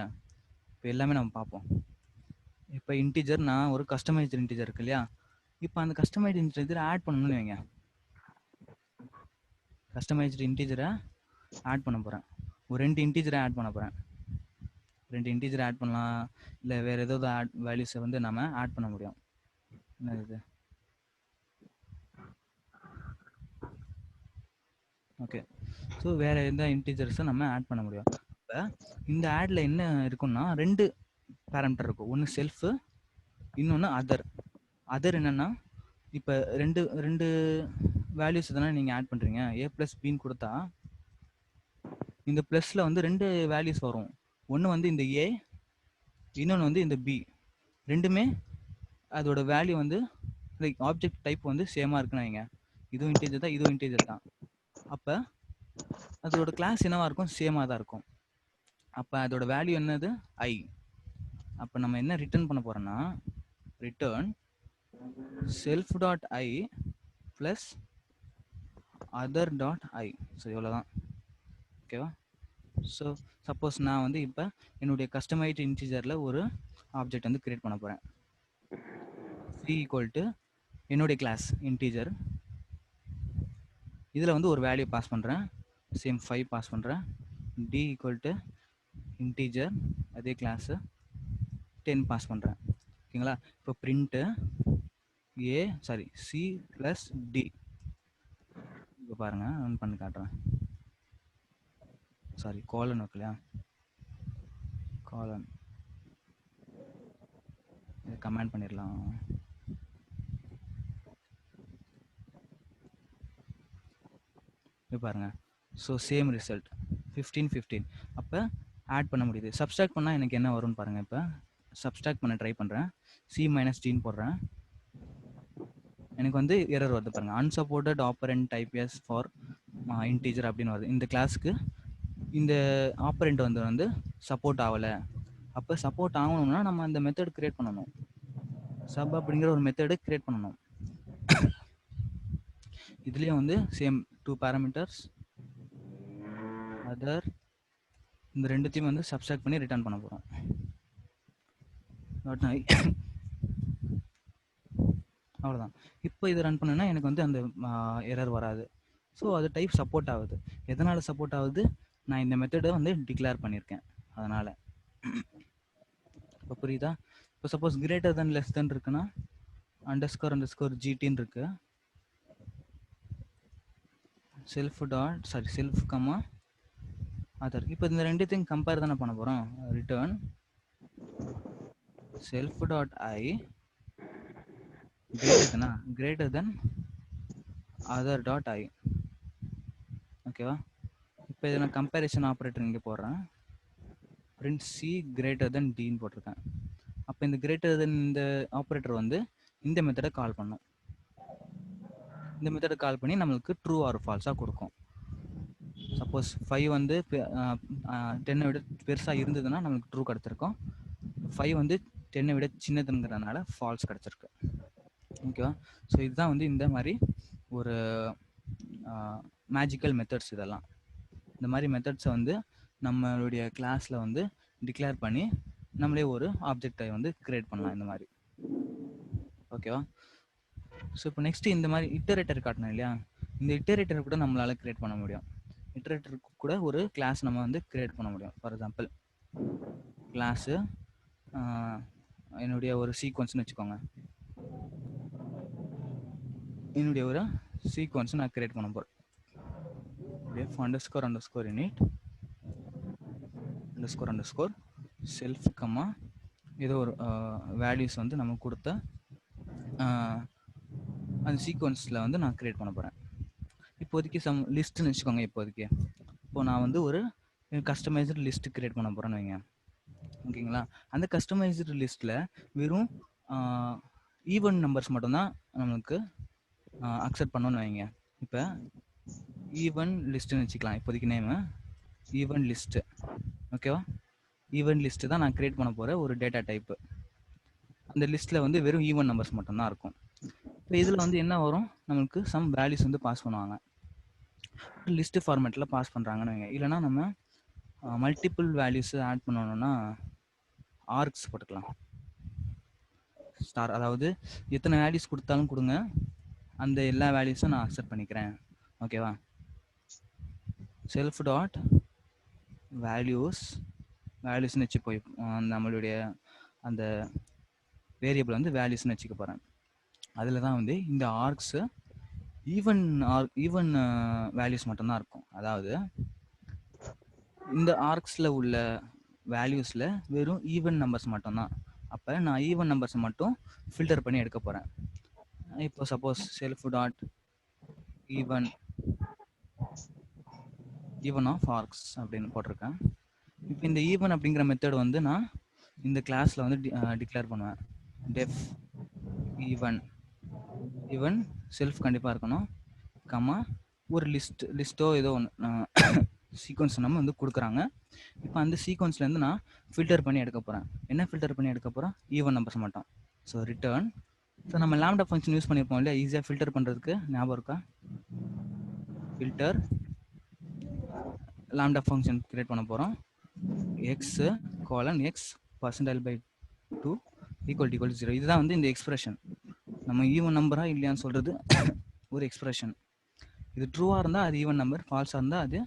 இப்போ எல்லாமே நம்ம பார்ப்போம். இப்போ இன்டிஜர், நான் ஒரு கஸ்டமைஸ்டு இன்டிஜர் இருக்கு இல்லையா, இப்போ அந்த கஸ்டமைஸ்டு இன்டிஜர் ஆட் பண்ணணும்னு வைங்க. கஸ்டமைஸ்டு இன்டிஜரை ஆட் பண்ண போகிறேன், ஒரு 2 இன்டிஜரை ஆட் பண்ண போகிறேன். 2 இன்டிஜரை ஆட் பண்ணலாம், இல்லை வேறு ஏதாவது வேல்யூஸை வந்து நம்ம ஆட் பண்ண முடியும். என்னது? ஓகே. ஸோ வேற எந்த இன்டீஜர்ஸும் நம்ம ஆட் பண்ண முடியும். இப்போ இந்த ஆட்ல என்ன இருக்குன்னா 2 பேராமீட்டர் இருக்கும். ஒன்று செல்ஃபு, இன்னொன்று அதர். அதர் என்னன்னா இப்போ ரெண்டு வேல்யூஸ் தானே நீங்கள் ஆட் பண்ணுறீங்க. ஏ ப்ளஸ் பின்னு கொடுத்தா இந்த ப்ளஸில் வந்து 2 வேல்யூஸ் வரும். ஒன்று வந்து இந்த ஏ, இன்னொன்று வந்து இந்த பி. ரெண்டுமே அதோட வேல்யூ வந்து லைக் ஆப்ஜெக்ட் டைப் வந்து சேமாக இருக்குன்னு வைங்க. இதுவும் இன்டீஜர் தான், இதுவும் இன்டீஜர் தான். அப்போ அதோட கிளாஸ் என்னவா இருக்கும்? சேமாக தான் இருக்கும். அப்போ அதோட வேல்யூ என்னது? ஐ. அப்போ நம்ம என்ன ரிட்டர்ன் பண்ண போகிறோன்னா return self dot I plus other dot I. So இவ்வளோதான். ஓகேவா? ஸோ சப்போஸ் நான் வந்து இப்போ என்னுடைய கஸ்டமைஸ்டு இன்டீஜரில் ஒரு ஆப்ஜெக்ட் வந்து கிரியேட் பண்ண போகிறேன். சி ஈக்குவல் டு என்னுடைய கிளாஸ் இன்டீஜர். இதில் வந்து ஒரு வேல்யூ பாஸ் பண்ணுறேன், சேம் 5 பாஸ் பண்ணுறேன். டி ஈக்குவல் டு இன்டீஜர், அதே கிளாஸு 10 பாஸ் பண்ணுறேன். ஓகேங்களா? இப்போ பிரிண்ட்டு சி ப்ளஸ் டி. இப்போ பாருங்கள், ரன் பண்ணி காட்டுறேன். சாரி, காலன் வைக்கலையா? காலன் இதை கமெண்ட் பண்ணிடலாம். இப்போ பாருங்கள், ஸோ சேம் ரிசல்ட் 15. அப்போ ஆட் பண்ண முடியுது. சப்ஸ்ட்ராக்ட் பண்ணால் எனக்கு என்ன வரும்னு பாருங்கள். இப்போ சப்ஸ்ட்ராக்ட் பண்ண ட்ரை பண்ணுறேன். சி மைனஸ் டின்னு போடுறேன். எனக்கு வந்து எரர் வருது பாருங்கள். Unsupported operand type S for integer அப்படின்னு வருது. இந்த கிளாஸுக்கு இந்த ஆப்பரண்ட் வந்து சப்போர்ட் ஆகலை. அப்போ சப்போர்ட் ஆகணும்னா நம்ம அந்த மெத்தட் கிரியேட் பண்ணணும். சப் அப்படிங்கிற ஒரு மெத்தடு கிரியேட் பண்ணணும். இதுலேயும் வந்து சேம் 2 பேராமீட்டர்ஸ் அதர், இந்த ரெண்டுத்தையும் வந்து சப்ஸ்ட்ராக்ட் பண்ணி ரிட்டர்ன் பண்ண போகிறோம். அவ்வளோதான். இப்போ இதை ரன் பண்ணுன்னா எனக்கு வந்து அந்த எரர் வராது. ஸோ அது டைப் சப்போர்ட் ஆகுது. எதனால் சப்போர்ட் ஆகுது? நான் இந்த மெத்தடை வந்து டிக்ளேர் பண்ணியிருக்கேன், அதனால். இப்போ புரியுதா? இப்போ suppose greater than less than இருக்குன்னா அண்டர்ஸ்கோர் ஜிடின்னு இருக்கு. செல்ஃப் கம்மா அதர். இப்போ இந்த ரெண்டுத்தையும் கம்பேர் தானே பண்ண போகிறோம். Return self dot I greater then other dot I. ஓகேவா? இப்போ இதை நான் கம்பேரிசன் ஆப்ரேட்டர் இங்கே போடுறேன். பிரிண்ட் சி கிரேட்டர் தென் டின்னு போட்டிருக்கேன். அப்போ இந்த கிரேட்டர் தென் இந்த ஆப்ரேட்டர் வந்து இந்த மெத்தடை கால் பண்ணும். இந்த மெத்தடை கால் பண்ணி நம்மளுக்கு ட்ரூ ஆர் ஃபால்ஸாக கொடுக்கும். சப்போஸ் 5 வந்து 10 விட பெருசாக இருந்ததுன்னா நம்மளுக்கு ட்ரூ கிடச்சிருக்கும். 5 வந்து 10 விட சின்னதுங்கிறதுனால ஃபால்ஸ் கிடச்சிருக்கு. ஓகேவா? ஸோ இதுதான் வந்து இந்த மாதிரி ஒரு மேஜிக்கல் மெத்தட்ஸ். இதெல்லாம் இந்த மாதிரி மெத்தட்ஸை வந்து நம்மளுடைய கிளாஸில் வந்து டிக்ளேர் பண்ணி நம்மளே ஒரு ஆப்ஜெக்டை வந்து கிரியேட் பண்ணலாம் இந்த மாதிரி. ஓகேவா? ஸோ இப்போ நெக்ஸ்ட் இந்த மாதிரி இட்டரேட்டர் காட்டணும் இல்லையா? இந்த இட்டரேட்டர் கூட நம்மளால் கிரியேட் பண்ண முடியும். இட்டரேட்டருக்கு கூட ஒரு கிளாஸ் நம்ம வந்து கிரியேட் பண்ண முடியும். ஃபார் எக்ஸாம்பிள் கிளாஸு என்னுடைய ஒரு சீக்வன்ஸ்னு வச்சுக்கோங்க. என்னுடைய ஒரு சீக்வன்ஸ் நான் கிரியேட் பண்ண போகிறேன். அண்டர்ஸ்கோர் init அண்டர்ஸ்கோர் செல்ஃப் கம்மா ஏதோ ஒரு வேல்யூஸ் வந்து நம்ம கொடுத்த அந்த சீக்வன்ஸில் வந்து நான் கிரியேட் பண்ண போகிறேன். இப்போதைக்கு சம் லிஸ்ட்டுன்னு வச்சுக்கோங்க. இப்போ நான் வந்து ஒரு கஸ்டமைஸ்டு லிஸ்ட்டு கிரியேட் பண்ண போகிறேன்னு வைங்க. ஓகேங்களா? அந்த கஸ்டமைஸ்டு லிஸ்ட்டில் வெறும் ஈவன் நம்பர்ஸ் மட்டும்தான் நம்மளுக்கு அக்செப்ட் பண்ணணும்னு வைங்க. இப்போ ஈவன் லிஸ்ட்டுன்னு வச்சுக்கலாம். இப்போதைக்கு நேமு ஈவன் லிஸ்ட்டு. ஓகேவா? ஈவன் லிஸ்ட்டு தான் நான் கிரியேட் பண்ண போகிற ஒரு டேட்டா டைப்பு. அந்த லிஸ்ட்டில் வந்து வெறும் ஈவன் நம்பர்ஸ் மட்டும்தான் இருக்கும். இப்போ இதில் வந்து என்ன வரும்? நம்மளுக்கு சம் வேல்யூஸ் வந்து பாஸ் பண்ணுவாங்க. லிஸ்ட்டு ஃபார்மேட்டில் பாஸ் பண்ணுறாங்கன்னு வைங்க. இல்லைனா நம்ம மல்டிபிள் வேல்யூஸு ஆட் பண்ணணும்னா ஆர்க்ஸ் போட்டுக்கலாம். ஸ்டார், அதாவது எத்தனை வேல்யூஸ் கொடுத்தாலும் கொடுங்க, அந்த எல்லா வேல்யூஸும் நான் அக்செப்ட் பண்ணிக்கிறேன். ஓகேவா? செல்ஃப் டாட் வேல்யூஸ்னு வச்சுப்போம். நம்மளுடைய அந்த வேரியபிள் வந்து வேல்யூஸ்னு வச்சுக்க போகிறேன். அதில் தான் வந்து இந்த ஆர்க்ஸு ஈவன் வேல்யூஸ் மட்டும்தான் இருக்கும். அதாவது இந்த ஆர்க்ஸில் உள்ள வேல்யூஸில் வெறும் ஈவன் நம்பர்ஸ் மட்டும்தான். அப்போ நான் ஈவன் நம்பர்ஸை மட்டும் ஃபில்டர் பண்ணி எடுக்க போகிறேன். இப்போ suppose self dot even of args அப்படின்னு போட்டிருக்கேன். இப்போ இந்த ஈவன் அப்படிங்கிற மெத்தட் வந்து நான் இந்த கிளாஸில் வந்து டிக்ளேர் பண்ணுவேன். டெஃப் ஈவன் செல்ஃப் கண்டிப்பாக இருக்கணும், கம்மா ஒரு லிஸ்ட்டோ ஏதோ ஒன்று சீக்வன்ஸ் நம்ம வந்து கொடுக்குறாங்க. இப்போ அந்த சீக்வன்ஸ்லேருந்து நான் ஃபில்டர் பண்ணி எடுக்க போகிறேன். என்ன ஃபில்டர் பண்ணி எடுக்க போகிறேன்? ஈவன் நம்பர்ஸ் மட்டும். So return. ஸோ நம்ம லாம்டா ஃபங்க்ஷன் யூஸ் பண்ணியிருப்போம் இல்லையா, ஈஸியாக ஃபில்டர் பண்ணுறதுக்கு. ஞாபகம் இருக்கா? ஃபில்டர் லாம்டா ஃபங்க்ஷன் கிரியேட் பண்ண போகிறோம். X colon X percentile by 2 equal 0. இதுதான் வந்து இந்த எக்ஸ்பிரஷன். நம்ம ஈவன் நம்பரா இல்லையான்னு சொல்கிறது ஒரு எக்ஸ்பிரஷன். இது ட்ரூவாக இருந்தால் அது ஈவன் நம்பர், ஃபால்ஸாக இருந்தால் அது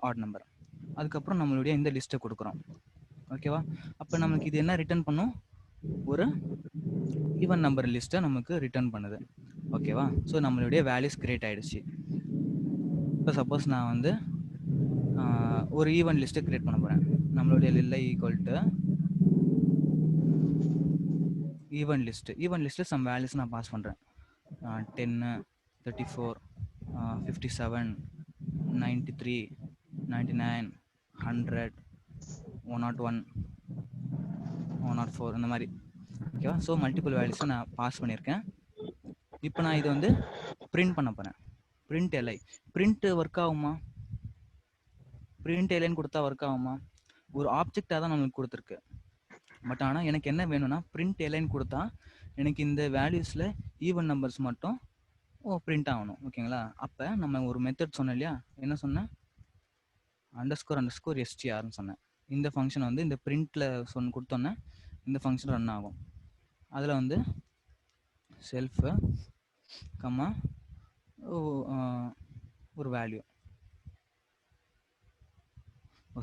ஆட் நம்பர். அதுக்கப்புறம் நம்மளுடைய இந்த லிஸ்ட்டை கொடுக்குறோம். ஓகேவா? அப்போ நமக்கு இது என்ன ரிட்டர்ன் பண்ணும்? ஒரு ஈவன் நம்பர் லிஸ்ட்டை நமக்கு ரிட்டர்ன் பண்ணுது. ஓகேவா? ஸோ நம்மளுடைய வேல்யூஸ் கிரியேட் ஆகிடுச்சு. இப்போ சப்போஸ் நான் வந்து ஒரு ஈவன் லிஸ்ட்டை கிரியேட் பண்ண போகிறேன். நம்மளுடைய லில்லை equal to even list some values நான் பாஸ் பண்ணுறேன். 10, 34, 57, 93, 99, 100, 101, 104 இந்த மாதிரி. ஓகேவா? ஸோ மல்டிபிள் வேல்யூஸை நான் பாஸ் பண்ணியிருக்கேன். இப்போ நான் இது வந்து பிரிண்ட் பண்ண போகிறேன். Print LI. பிரிண்ட்டு ஒர்க் ஆகுமா? பிரிண்ட் எல்ஐன்னு கொடுத்தா ஒர்க் ஆகுமா? ஒரு ஆப்ஜெக்டாக தான் நம்மளுக்கு கொடுத்துருக்கு. பட் ஆனால் எனக்கு என்ன வேணும்னா பிரிண்ட் எல்ஐன்னு கொடுத்தா எனக்கு இந்த வேல்யூஸில் ஈவன் நம்பர்ஸ் மட்டும் பிரிண்ட் ஆகணும். ஓகேங்களா? அப்போ நம்ம ஒரு மெத்தட் சொன்னோம் இல்லையா, என்ன சொன்னேன்? __ strன்னு சொன்னேன். இந்த ஃபங்க்ஷன் வந்து இந்த பிரிண்ட்டில் கொடுத்தோன்னே இந்த ஃபங்க்ஷன் ரன் ஆகும். அதில் வந்து செல்ஃப் கம்மா ஒரு வேல்யூ.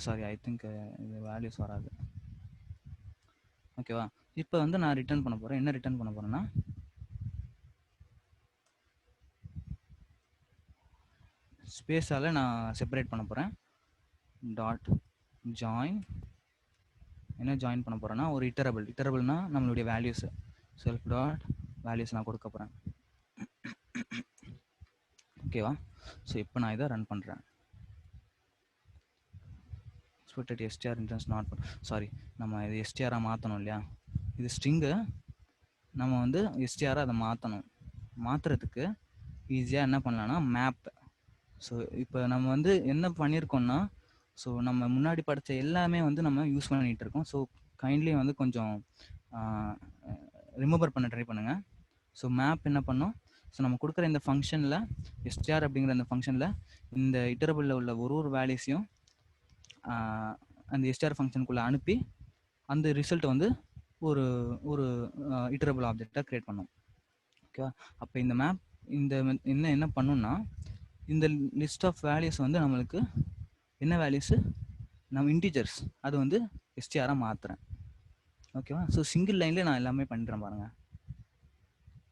சாரி, ஐ திங்க் இது வேல்யூஸ் வராது. ஓகேவா? இப்போ வந்து நான் ரிட்டர்ன் பண்ண போகிறேன். என்ன ரிட்டர்ன் பண்ண போகிறேன்னா ஸ்பேஸால் நான் செப்பரேட் பண்ண போகிறேன். Dot join. என்ன ஜாயின் பண்ண போகிறேன்னா ஒரு இட்டரபிள்னா நம்மளுடைய வேல்யூஸு. செல்ஃப் டாட் வேல்யூஸ் நான் கொடுக்க போகிறேன். ஓகேவா? ஸோ இப்போ நான் இதை ரன் பண்ணுறேன். str இன்டென்ஸ் நாட் சாரி, நம்ம இது எஸ்டிஆராக மாற்றணும் இல்லையா? இது ஸ்ட்ரிங்கு, நம்ம வந்து எஸ்டிஆராக அதை மாற்றணும். மாற்றுறதுக்கு ஈஸியாக என்ன பண்ணலான்னா மேப். ஸோ இப்போ நம்ம வந்து என்ன பண்ணியிருக்கோம்னா, ஸோ நம்ம முன்னாடி படித்த எல்லாமே வந்து நம்ம யூஸ் பண்ணிகிட்டு இருக்கோம். ஸோ கைண்ட்லி வந்து கொஞ்சம் ரிமூவர் பண்ண ட்ரை பண்ணுங்கள். ஸோ மேப் என்ன பண்ணோம்? ஸோ நம்ம கொடுக்குற இந்த ஃபங்க்ஷனில் எஸ்டிஆர் அப்படிங்கிற அந்த ஃபங்க்ஷனில் இந்த இட்டரபிளில் உள்ள ஒரு வேல்யூஸையும் அந்த எஸ்டிஆர் ஃபங்க்ஷனுக்குள்ளே அனுப்பி அந்த ரிசல்ட் வந்து ஒரு ஒரு இட்டரபிள் ஆப்ஜெக்டாக க்ரியேட் பண்ணோம். ஓகேவா? அப்போ இந்த மேப் என்ன பண்ணுன்னா இந்த லிஸ்ட் ஆஃப் வேல்யூஸ் வந்து நம்மளுக்கு என்ன வேல்யூஸு? நம்ம இன்டிஜர்ஸ், அது வந்து எஸ்டிஆராக மாற்றுறேன். ஓகேவா? ஸோ சிங்கிள் லைன்லேயே நான் எல்லாமே பண்ணுறேன் பாருங்கள்.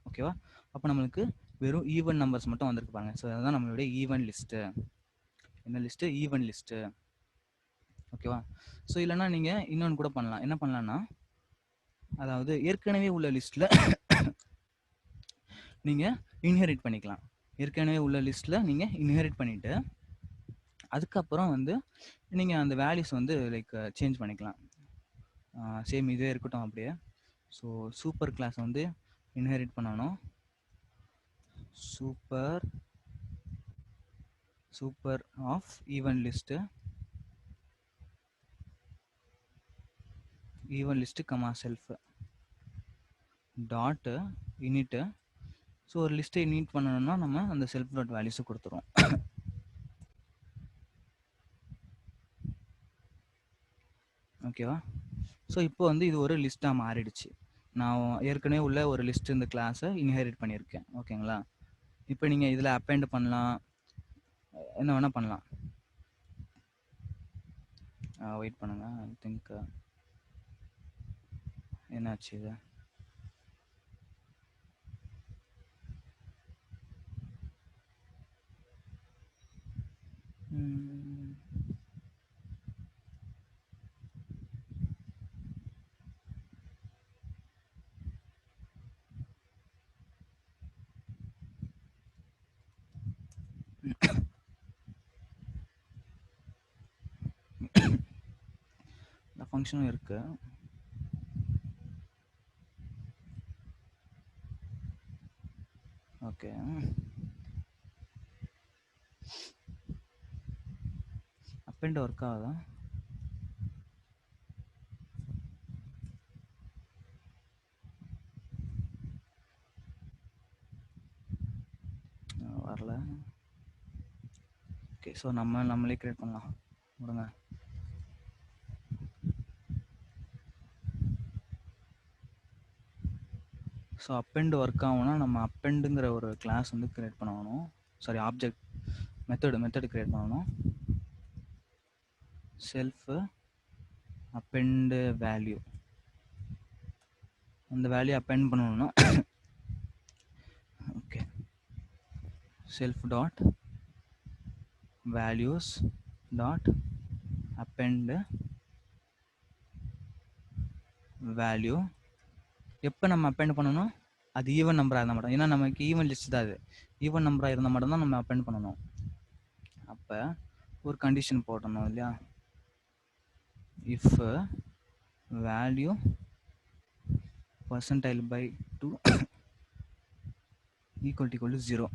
ஓகேவா? அப்போ நம்மளுக்கு வெறும் ஈவன் நம்பர்ஸ் மட்டும் வந்திருக்கு பாருங்கள். ஸோ அதுதான் நம்மளுடைய ஈவன் லிஸ்ட்டு. என்ன லிஸ்ட்டு? Even list. ஓகேவா? ஸோ இல்லைனா நீங்கள் இன்னொன்று கூட பண்ணலாம். என்ன பண்ணலான்னா, அதாவது ஏற்கனவே உள்ள லிஸ்ட்டில் நீங்கள் இன்ஹெரிட் பண்ணிக்கலாம். ஏற்கனவே உள்ள லிஸ்ட்டில் நீங்கள் இன்ஹெரிட் பண்ணிவிட்டு அதுக்கப்புறம் வந்து நீங்கள் அந்த வேல்யூஸ் வந்து லைக் சேஞ்ச் பண்ணிக்கலாம். சேம் இதே இருக்கட்டும் அப்படியே. ஸோ சூப்பர் கிளாஸ் வந்து இன்ஹெரிட் பண்ணணும். Super of even list comma self dot init. So ஒரு லிஸ்ட்டை இனிட் பண்ணணும்னா நம்ம அந்த செல்ஃப் டாட் வேல்யூஸை கொடுத்துருவோம். ஓகேவா? ஸோ இப்போ வந்து இது ஒரு லிஸ்ட்டாக மாறிடுச்சு. நான் ஏற்கனவே உள்ள ஒரு லிஸ்ட் இந்த கிளாஸை இன்ஹெரிட் பண்ணியிருக்கேன். ஓகேங்களா? இப்போ நீங்கள் இதில் அப்பெண்ட் பண்ணலாம், என்ன வேணால் பண்ணலாம். வெயிட் பண்ணுங்க, ஐ திங்க் என்னாச்சு இது? ம், இந்த ஃபங்க்ஷனும் இருக்கு. ஓகே, அப்பெண்ட் ஒர்க் ஆகுதா? வரல. ஓகே, ஸோ நம்மளே கிரியேட் பண்ணலாம். விடுங்க. ஸோ அப்பெண்ட் ஒர்க் ஆகும்னா நம்ம அப்பெண்டுங்கிற ஒரு கிளாஸ் வந்து கிரியேட் பண்ணணும். சாரி, ஆப்ஜெக்ட் மெத்தடு கிரியேட் பண்ணணும். செல்ஃப் அப்பெண்ட் வேல்யூ, அந்த வேல்யூ அப்பெண்ட் பண்ணணும்னா okay, self dot values dot append value. எப்போ நம்ம அப்பெண்ட் பண்ணணும்? அது ஈவன் நம்பராக இருந்தால் மட்டும், ஏன்னா நமக்கு ஈவன் லிஸ்ட் தான் அது. ஈவன் நம்பராக இருந்தால் மட்டும்தான் நம்ம அப்பெண்ட் பண்ணணும். அப்போ ஒரு கண்டிஷன் போடணும் இல்லையா? If value percentile by 2 equal to 0,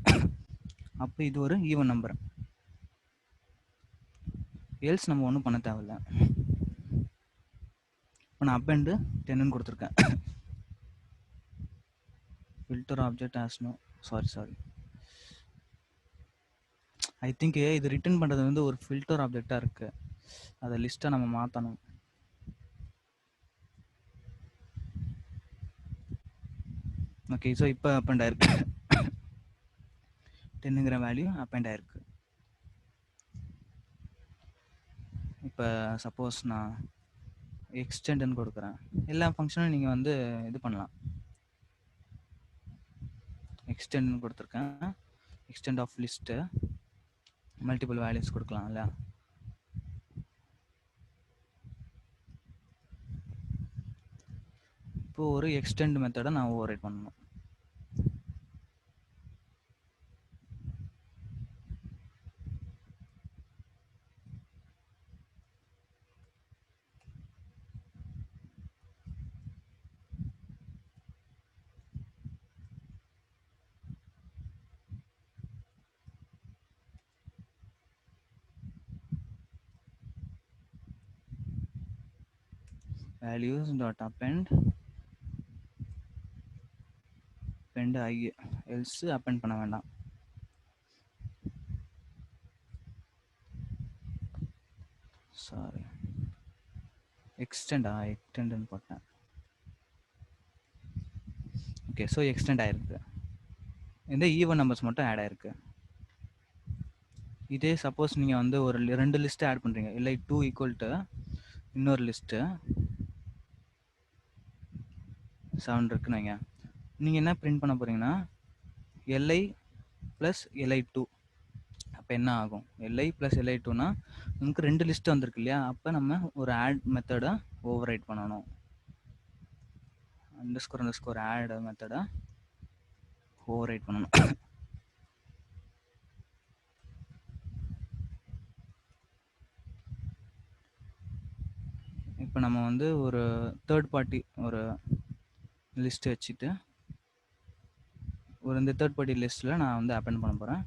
அப்போ இது ஒரு ஈவன் நம்பர். எல்ஸ் நம்ம ஒன்றும் பண்ண தேவையில்ல. இப்போ நான் அப்பெண்டு 10ன்னு கொடுத்துருக்கேன். Filter object as no, sorry, I think இது ரிட்டர்ன் பண்ணுறது வந்து ஒரு ஃபில்டர் ஆப்ஜெக்டாக இருக்குது. அதை லிஸ்ட்டை நம்ம மாற்றணும். ஓகே, ஸோ இப்போ அப்பெண்ட் ஆயிருக்கு. 10ங்கிற வேல்யூ அப்பெண்ட் ஆயிருக்கு. இப்போ சப்போஸ் நான் எக்ஸ்டெண்டுன்னு கொடுக்குறேன். எல்லா ஃபங்க்ஷனும் நீங்கள் வந்து இது பண்ணலாம். எக்ஸ்டெண்டுன்னு கொடுத்துருக்கேன். Extend of list multiple values கொடுக்கலாம் இல்லையா? இப்போ ஒரு எக்ஸ்டெண்ட் மெத்தடை நான் ஓவர்ரைட் பண்ணணும். values dot append I, else append பண்ண வேண்டாம். சாரி, எக்ஸ்டெண்ட் போட்டேன். ஓகே, ஸோ எக்ஸ்டெண்ட் ஆயிருக்கு. இந்த ஈவன் நம்பர்ஸ் மட்டும் ஆட் ஆயிருக்கு. இதே சப்போஸ் நீங்கள் வந்து ஒரு 2 லிஸ்ட்டு ஆட் பண்ணுறீங்க, இல்லை 2 ஈக்குவல் டு இன்னொரு லிஸ்ட்டு 7 இருக்குன்னு வைங்க. நீங்கள் என்ன பிரிண்ட் பண்ண போகிறீங்கன்னா LI ப்ளஸ் LI2. அப்போ என்ன ஆகும்? LI ப்ளஸ் LI2னா நமக்கு 2 லிஸ்ட்டு வந்திருக்கு இல்லையா? அப்போ நம்ம ஒரு ஆட் மெத்தடை ஓவர்ரைட் பண்ணணும். அண்டர்ஸ்கோர் ஆட் மெத்தடை ஓவர்ரைட் பண்ணணும். இப்போ நம்ம வந்து ஒரு தேர்ட் பார்ட்டி ஒரு லிஸ்ட்டு வச்சுட்டு இந்த தேர்ட் பார்ட்டி லிஸ்ட்டில் நான் வந்து அப்பெண்ட் பண்ண போகிறேன்.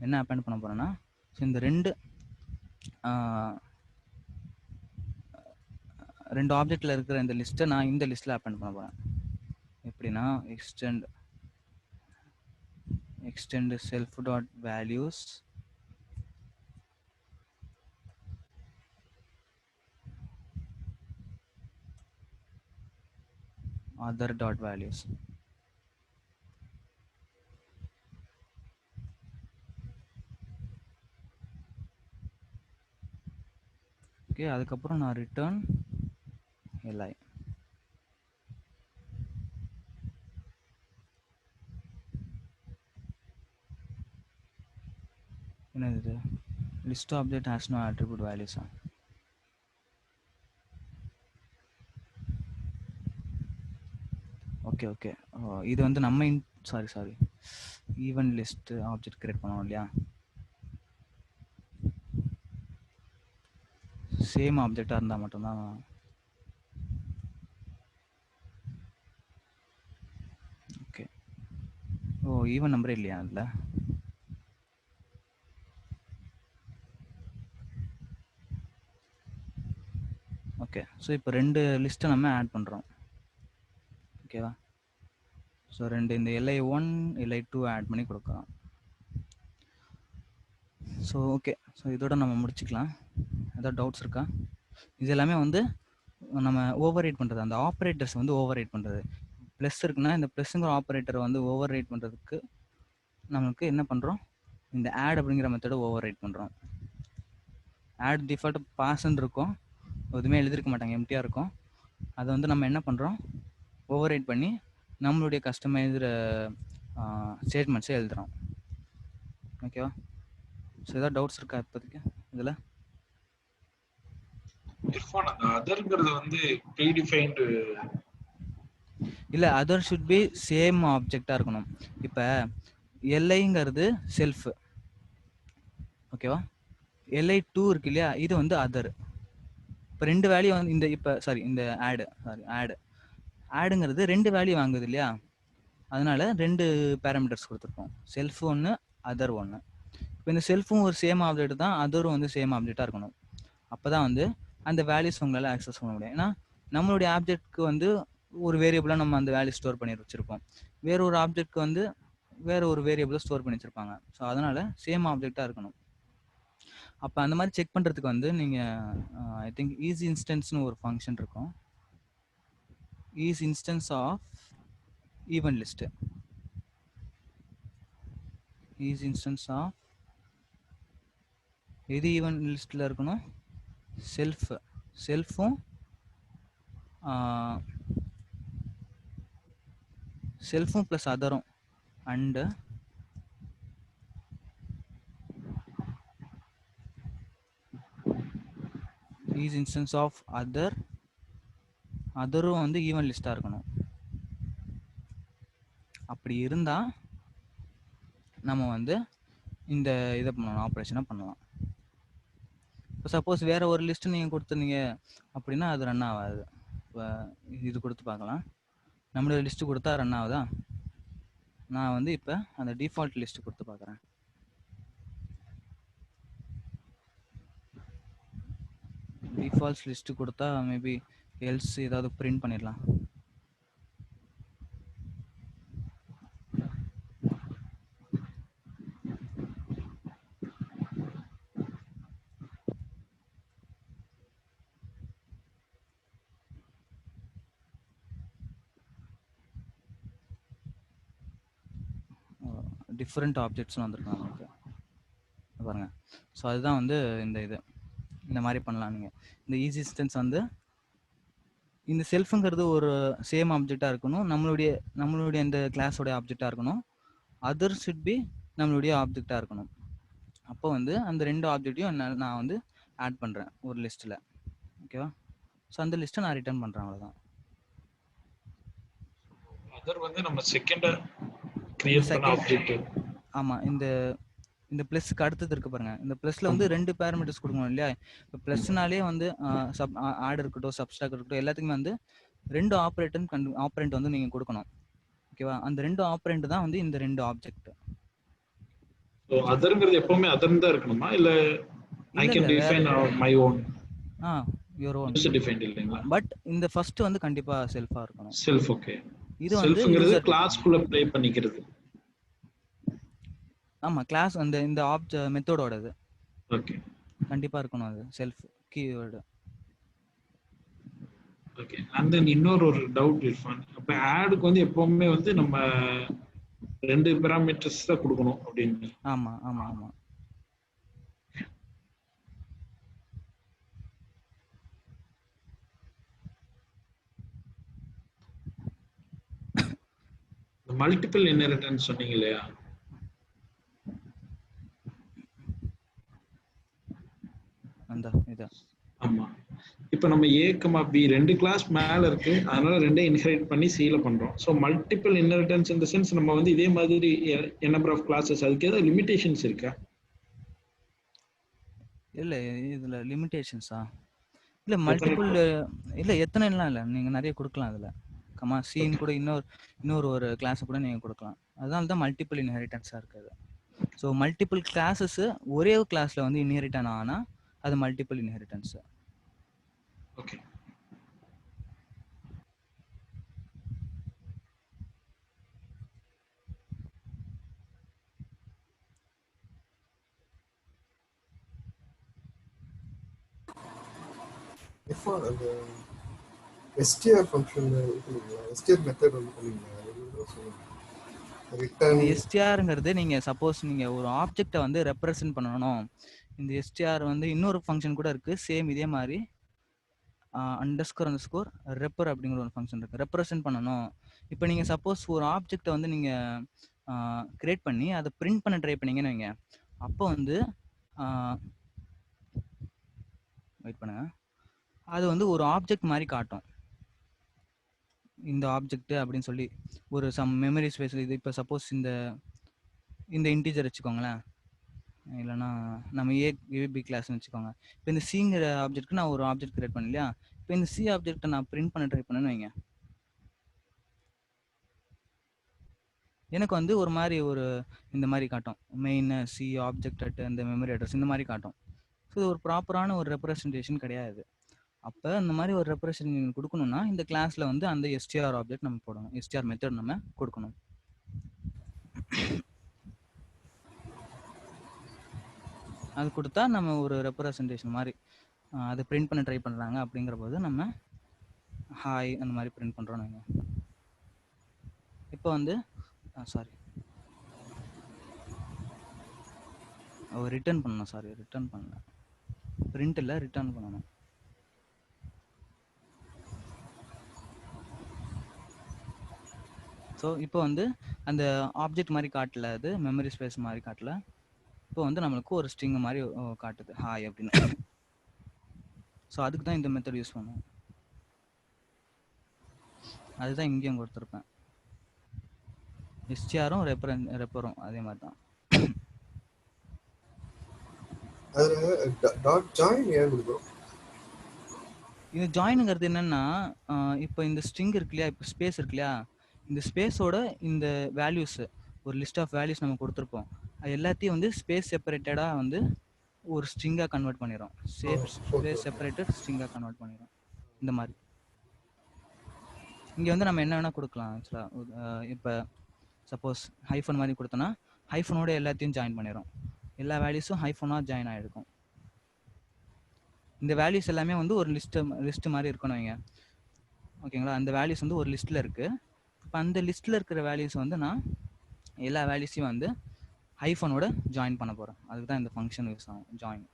என்ன அப்பெண்ட் பண்ண போகிறேன்னா, ஸோ இந்த ரெண்டு ஆப்ஜெக்டில் இருக்கிற இந்த லிஸ்ட்டை நான் இந்த லிஸ்ட்டில் அப்பெண்ட் பண்ண போகிறேன். எப்படின்னா extend self dot values other dot values. Okay, அதுக்கப்புறம் நான் ரிட்டர்ன் LI. என்னது இது? List object has no attribute வேல்யூஸா? Okay okay. இது வந்து நம்ம sorry even list object create பண்ணோம் இல்லையா? சேம் ஆப்ஜெக்டாக இருந்தால் மட்டும்தான். ஓகே. ஈவன் நம்பரே இல்லையா அதில்? ஓகே. ஸோ இப்போ 2 லிஸ்ட்டை நம்ம ஆட் பண்ணுறோம். ஓகேவா? ஸோ 2 இந்த li1 li2 ஆட் பண்ணி கொடுக்குறோம். So okay. ஸோ இதோட நம்ம முடிச்சுக்கலாம். ஏதாவது டவுட்ஸ் இருக்கா? இது எல்லாமே வந்து நம்ம ஓவர் ரைட் பண்ணுறது, அந்த ஆப்ரேட்டர்ஸ் வந்து ஓவர் ரைட் பண்ணுறது. ப்ளஸ் இருக்குன்னா இந்த ப்ளஸ்ங்கிற ஆப்ரேட்டரை வந்து ஓவர் ரைட் பண்ணுறதுக்கு நமக்கு என்ன பண்ணுறோம், இந்த ஆட் அப்படிங்கிற மெத்தடை ஓவர் ரைட் பண்ணுறோம். ஆட் டிஃபால்ட் பாஸ்ன்னு இருக்கும், எதுவுமே எழுதிருக்க மாட்டாங்க, எம்டியாக இருக்கும். அதை வந்து நம்ம என்ன பண்ணுறோம், ஓவர் ரைட் பண்ணி நம்மளுடைய கஸ்டமைஸ்டு ஸ்டேட்மெண்ட்ஸை எழுதுகிறோம். ஓகேவா? ஸோ ஏதாவது டவுட்ஸ் இருக்கா இப்போதைக்கு இதில்? அதர்ங்கிறது வந்து ப்ரீடிஃபைன்டு இல்லை, அதர் ஷுட் பி சேம் ஆப்ஜெக்டாக இருக்கணும். இப்போ எல்ஐங்கிறது செல்ஃப், ஓகேவா? li2 இருக்கு இல்லையா, இது வந்து அதர். இப்போ 2 வேல்யூ வந்து இந்த இந்த ஆடுங்கிறது 2 வேல்யூ வாங்குது இல்லையா, அதனால 2 பேராமீட்டர்ஸ் கொடுத்துருக்கோம், செல்ஃப் ஒன்று அதர் ஒன்று. இப்போ இந்த செல்ஃபும் ஒரு சேம் ஆப்ஜெக்ட் தான், அதரும் வந்து சேம் ஆப்ஜெக்டாக இருக்கணும். அப்போ தான் வந்து அந்த வேல்யூஸ் உங்களால் ஆக்சஸ் பண்ண முடியும். ஏன்னா நம்மளுடைய ஆப்ஜெக்ட்க்கு வந்து ஒரு வேரியபிளாக நம்ம அந்த வேல்யூ ஸ்டோர் பண்ணி வச்சுருப்போம், வேற ஒரு ஆப்ஜெக்ட்க்கு வந்து வேற ஒரு வேரியபிளை ஸ்டோர் பண்ணி வச்சுருப்பாங்க. ஸோ அதனால் சேம் ஆப்ஜெக்டாக இருக்கணும். அப்போ அந்த மாதிரி செக் பண்ணுறதுக்கு வந்து நீங்கள் ஐ திங்க் ஈஸி இன்ஸ்டன்ஸ்னு ஒரு ஃபங்க்ஷன் இருக்கும். Is instance of even list, is instance of எது ஈவன் லிஸ்ட்டில் இருக்கணும், செல்ஃபும் ப்ளஸ் அதரும் அண்டு ஈஸ் இன்ஸ்டன்ஸ் ஆஃப் அதரும் வந்து ஈவன் லிஸ்ட்டாக இருக்கணும். அப்படி இருந்தால் நம்ம வந்து இந்த இதை பண்ணலாம், ஆப்ரேஷனை பண்ணலாம். இப்போ சப்போஸ் வேற ஒரு லிஸ்ட்டு நீங்கள் கொடுத்துருந்தீங்க அப்படின்னா அது ரன் ஆகாது. இப்போ இது கொடுத்து பார்க்கலாம், நம்மளோட லிஸ்ட்டு கொடுத்தா ரன் ஆகுதா? நான் வந்து இப்போ அந்த டிஃபால்ட் லிஸ்ட்டு கொடுத்து பார்க்குறேன். டிஃபால்ட் லிஸ்ட்டு கொடுத்தா மேபி எல்ஸ் ஏதாவது பிரிண்ட் பண்ணிடலாம். டிஃப்ரெண்ட் ஆப்ஜெக்ட்ஸ்னு வந்திருக்காங்க நமக்கு பாருங்க. ஸோ அதுதான் வந்து இந்த மாதிரி பண்ணலாம். நீங்கள் இந்த ஈஸி இன்ஸ்டன்ஸ் வந்து இந்த செல்ஃபுங்கிறது ஒரு சேம் ஆப்ஜெக்டாக இருக்கணும், நம்மளுடைய இந்த கிளாஸோடைய ஆப்ஜெக்டாக இருக்கணும். அதர் ஷுட் பி நம்மளுடைய ஆப்ஜெக்டாக இருக்கணும். அப்போ வந்து அந்த 2 ஆப்ஜெக்டையும் நான் வந்து ஆட் பண்ணுறேன் ஒரு லிஸ்ட்டில். ஓகேவா? ஸோ அந்த லிஸ்ட்டை நான் ரிட்டர்ன் பண்ணுறேன், அவ்வளோதான். அதர் வந்து நம்ம செகண்டா கிரியேட் பண்ண ஆப்ஜெக்ட். ஆமாம், இந்த ப்ளஸ்க்கு அடுத்தது இருக்கு பாருங்க, இந்த ப்ளஸ்ல வந்து 2 பேராமீட்டர்ஸ் கொடுக்கணும் இல்லையா? இப்போ ப்ளஸ்னாலே வந்து ஆட் இருக்கட்டும், சப்ஸ்ட்ராக்ட் இருக்கட்டும், எல்லாத்துக்குமே வந்து 2 ஆப்ரண்ட் வந்து நீங்கள் கொடுக்கணும். ஓகேவா? அந்த 2 ஆப்ரண்ட் தான் வந்து இந்த 2 ஆப்ஜெக்ட். ஸோ அதர்ங்கிறது எப்பவுமே அதர் தான் இருக்கணுமா, இல்லை I can define my own? Your own defined இல்லைங்களா? பட் இந்த ஃபர்ஸ்ட் வந்து கண்டிப்பா செல்ஃபா இருக்கணும். செல்ஃப். ஓகே. இது வந்து செல்ஃப்ங்கிறது கிளாஸ்க்குள்ள ப்ளே பண்ணிக்கிறது. ஆமா, கிளாஸ் இந்த ஆப்ஜெக்ட் மெத்தடோடது. ஓகே, கண்டிப்பா இருக்கணும் அது self keyword. Okay. And then இன்னொரு டவுட் இர்ஃபான், அப்ப ஆட்க்கு வந்து எப்பவுமே வந்து நம்ம 2 பாராமீட்டர்ஸ் தான் கொடுக்கணும் அப்படின்னு? ஆமா ஆமா ஆமா. மல்டிபிள் இன்ஹெரிட்டன்ஸ் சொன்னீங்க இல்லையா? அந்த இது. ஆமா. இப்ப நம்ம A, B 2 கிளாஸ் மேல இருக்கு. அதனால 2 இன்ஹெரிட் பண்ணி C ல பண்றோம். So multiple inheritance in the sense நம்ம வந்து இதே மாதிரி நம்பர் ஆஃப் கிளாसेस அதுக்கு ஏதாவது லிமிட்டேஷன்ஸ் இருக்கா? இல்ல இதுல லிமிட்டேஷன்ஸா? இல்ல எத்தனை மல்டிபிள் இல்ல எத்தனைலாம் இல்ல. நீங்க நிறைய கொடுக்கலாம் அதுல. கமா சீன் கூட இன்னொரு ஒரு கிளாஸ் கூட நீங்க கொடுக்கலாம். அதனால தான் மல்டிபிள் இன்ஹெரிட்டன்ஸா இருக்குது. ஸோ மல்டிபிள் கிளாஸஸ் ஒரே கிளாஸ்ல வந்து இன்ஹெரிட் ஆனா அது மல்டிபிள் இன்ஹெரிட்டன்ஸ். ஓகே. இப்போ அந்த STR ஃபங்க்ஷன் இருக்குங்களா, STR மெத்தட் வந்து பண்ணுவீங்களா, இந்த எஸ்டிஆர்ங்கிறது நீங்க சப்போஸ் நீங்க ஒரு ஆப்ஜெக்டை வந்து ரெப்ரசென்ட் பண்ணணும். இந்த எஸ்டிஆர் வந்து இன்னொரு ஃபங்க்ஷன் கூட இருக்கு சேம் இதே மாதிரி அண்டர்ஸ்கோர் ரெப்பர் அப்படிங்கிற ஒரு ஃபங்க்ஷன் இருக்கு. ரெப்ரசென்ட் பண்ணணும். இப்போ நீங்க சப்போஸ் ஒரு ஆப்ஜெக்டை வந்து நீங்க கிரியேட் பண்ணி அதை பிரிண்ட் பண்ண ட்ரை பண்ணீங்கன்னு வைங்க. அப்போ வந்து வெயிட் பண்ணுங்க, அது வந்து ஒரு ஆப்ஜெக்ட் மாதிரி காட்டும். இந்த ஆப்ஜெக்ட் அப்படின்னு சொல்லி ஒரு சம் மெமரி ஸ்பேஸ். இது இப்போ சப்போஸ் இந்த இன்டீஜர் வச்சுக்கோங்களேன், இல்லைன்னா நம்ம ஏபி கிளாஸ்னு வச்சுக்கோங்க. இப்போ இந்த சிங்கிற ஆப்ஜெக்ட்க்கு நான் ஒரு ஆப்ஜெக்ட் கிரியேட் பண்ணேன் இல்லையா. இப்போ இந்த சி ஆப்ஜெக்டை நான் பிரிண்ட் பண்ண ட்ரை பண்ணேன்னு வைங்க, எனக்கு வந்து ஒரு மாதிரி இந்த மாதிரி காட்டும். மெயின் சி ஆப்ஜெக்ட் அட் இந்த மெமரி அட்ரஸ் இந்த மாதிரி காட்டும். ஸோ இது ஒரு ப்ராப்பரான ஒரு ரெப்ரசன்டேஷன் கிடையாது. அப்போ இந்த மாதிரி ஒரு ரெப்ரசன்டேஷன் கொடுக்கணும்னா இந்த கிளாஸ்ல வந்து அந்த எஸ்டிஆர் ஆப்ஜெக்ட் நம்ம போடணும், எஸ்டிஆர் மெத்தட் நம்ம கொடுக்கணும். அது கொடுத்தா நம்ம ஒரு ரெப்ரசன்டேஷன் மாதிரி அதை பிரிண்ட் பண்ண ட்ரை பண்ணுறாங்க அப்படிங்கிற போது நம்ம ஹாய் அந்த மாதிரி பிரிண்ட் பண்ணுறோம். நாங்கள் இப்போ வந்து சாரி ரிட்டர்ன் பண்ணணும். சாரி ரிட்டர்ன் பண்ணல, பிரிண்ட் இல்லை, ரிட்டர்ன் பண்ணணும். ஸோ இப்போ வந்து அந்த ஆப்ஜெக்ட் மாதிரி காட்டல, அது மெமரி ஸ்பேஸ் மாதிரி காட்டல. இப்போ வந்து நம்மளுக்கு ஒரு ஸ்ட்ரிங் மாதிரி காட்டுது ஹாய் அப்படின்னு. ஸோ அதுக்கு தான் இந்த மெத்தட் யூஸ் பண்ணுவோம். அதுதான் இங்கேயும் கொடுத்துருப்பேன். எஸ்டிஆரும் ரெப்பரும் அதே மாதிரி தான். இது ஜாயினுங்கிறது என்னன்னா, இப்போ இந்த ஸ்ட்ரிங் இருக்கு இல்லையா, இப்போ ஸ்பேஸ் இருக்கு இல்லையா, இந்த ஸ்பேஸோட இந்த வேல்யூஸ் ஒரு லிஸ்ட் ஆஃப் வேல்யூஸ் நம்ம கொடுத்துருப்போம். அது எல்லாத்தையும் வந்து ஸ்பேஸ் செப்பரேட்டடாக வந்து ஒரு ஸ்ட்ரிங்காக கன்வெர்ட் பண்ணிடும். ஸ்பேஸ் செப்பரேட்டட் ஸ்ட்ரிங்காக கன்வெர்ட் பண்ணிடும். இந்த மாதிரி இங்கே வந்து நம்ம என்ன வேணால் கொடுக்கலாம். ஆக்சுவலாக இப்போ சப்போஸ் ஹைஃபன் மாதிரி கொடுத்தோன்னா ஹைஃபனோட எல்லாத்தையும் ஜாயின் பண்ணிடும். எல்லா வேல்யூஸும் ஹைஃபனாக ஜாயின் ஆகிருக்கும். இந்த வேல்யூஸ் எல்லாமே வந்து ஒரு லிஸ்ட் மாதிரி இருக்கணும் வைங்க, ஓகேங்களா. அந்த வேல்யூஸ் வந்து ஒரு லிஸ்ட்டில் இருக்குது. இப்போ அந்த லிஸ்ட்டில் இருக்கிற வேல்யூஸ் வந்து நான் எல்லா வேல்யூஸையும் வந்து ஹைஃபனோட ஜாயின் பண்ண போகிறேன். அதுக்கு தான் இந்த ஃபங்க்ஷன் யூஸ் ஆகும், ஜாயின்.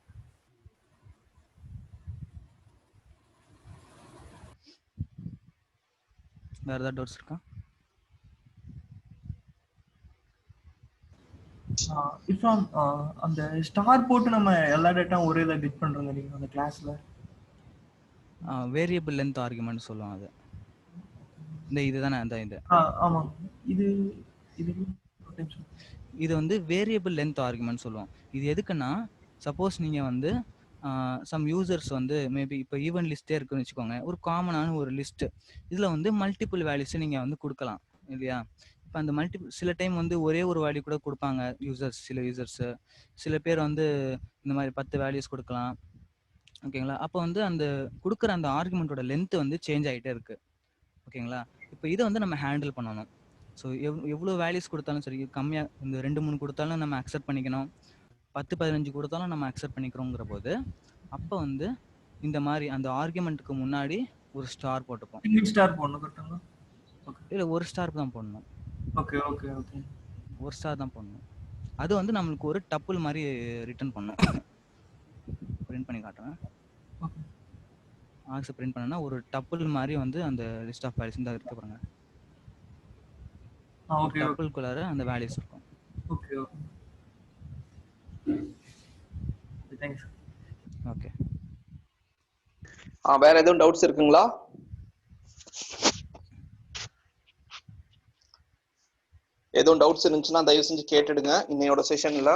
வேறு ஏதாவது டவுட்ஸ் இருக்கா? இப்போ அந்த ஸ்டார் போட்டு நம்ம எல்லா டேட்டாவும் ஒரே இதில் கெட் பண்ணுறோங்க நீங்கள் அந்த கிளாஸில். வேரியபிள் லென்த் ஆர்குமெண்ட் சொல்லுவோம் அது. இந்த இதுதானே அந்த இது. ஆமாம். இது இது வந்து வேரியபிள் லென்த் ஆர்குமெண்ட் சொல்லுவோம். இது எதுக்குன்னா சப்போஸ் நீங்கள் வந்து சம் யூசர்ஸ் வந்து மேபி இப்போ ஈவென்ட் லிஸ்ட்டே இருக்குன்னு வச்சுக்கோங்க, ஒரு காமனான ஒரு லிஸ்ட்டு. இதில் வந்து மல்டிபிள் வேல்யூஸை நீங்கள் வந்து கொடுக்கலாம் இல்லையா. இப்போ அந்த சில டைம் வந்து ஒரே ஒரு வேல்யூ கூட கொடுப்பாங்க யூசர்ஸ். சில யூசர்ஸு சில பேர் வந்து இந்த மாதிரி 10 வேல்யூஸ் கொடுக்கலாம், ஓகேங்களா. அப்போ வந்து அந்த கொடுக்குற அந்த ஆர்குமெண்ட்டோட லென்த்து வந்து சேஞ்ச் ஆகிட்டே இருக்குது, ஓகேங்களா. இப்போ இதை வந்து நம்ம ஹேண்டில் பண்ணணும். ஸோ எவ்வளோ வேல்யூஸ் கொடுத்தாலும் சரி, கம்மியாக இந்த 2-3 கொடுத்தாலும் நம்ம அக்செப்ட் பண்ணிக்கணும், 10-15 கொடுத்தாலும் நம்ம அக்செப்ட் பண்ணிக்கிறோங்கிற போது அப்போ வந்து இந்த மாதிரி அந்த ஆர்குமெண்ட்டுக்கு முன்னாடி ஒரு ஸ்டார் போட்டுப்போம். ஸ்டார் போடணும் கரெக்டாங்களா? இல்லை, ஒரு ஸ்டார் தான் போடணும். ஓகே ஓகே ஓகே, ஒரு ஸ்டார் தான் போடணும். அது வந்து நம்மளுக்கு ஒரு டப்புள் மாதிரி ரிட்டர்ன் பண்ணும். பிரிண்ட் பண்ணி காட்டுறேன். ஆக்ஸ் பிரிண்ட் பண்ணனா ஒரு டப்புள் மாதிரி வந்து அந்த லிஸ்ட் ஆஃப் வேல்யூஸ் இந்த இருக்க பாருங்க. ஓகே, டப்புள்குள்ளார அந்த வேல்யூஸ் இருக்கும். Okay okay, thanks. ஓகே. வேற எதுவும் டவுட்ஸ் இருக்குங்களா? எதுவும் டவுட்ஸ் இருந்துச்சுன்னா தயவு செஞ்சு கேட்டுடுங்க இன்னையோட செஷன்ல.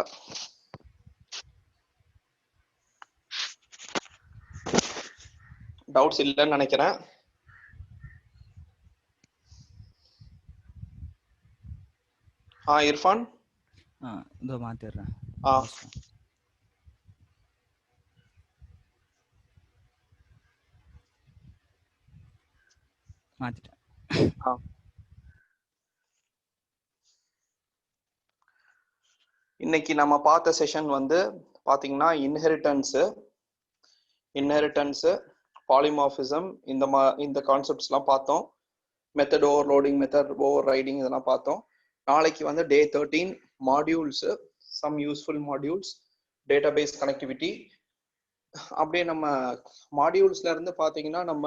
டவுட்ஸ் இல்லைன்னு நினைக்கிறேன். இர்ஃபான் இதோ மாத்திடுறேன். மாத்திட்டேன். இன்னைக்கு நம்ம பார்த்த செஷன் வந்து பாத்தீங்கன்னா இன்ஹெரிட்டன்ஸ், பாலிமார்பிசம், இந்த கான்செப்ட்ஸ் எல்லாம் பார்த்தோம். Method overloading, method overriding இதெல்லாம் பார்த்தோம். நாளைக்கு வந்து day 13 modules, some useful modules, database connectivity. அப்படியே நம்ம மாடியூல்ஸ்ல இருந்து பாத்தீங்கன்னா நம்ம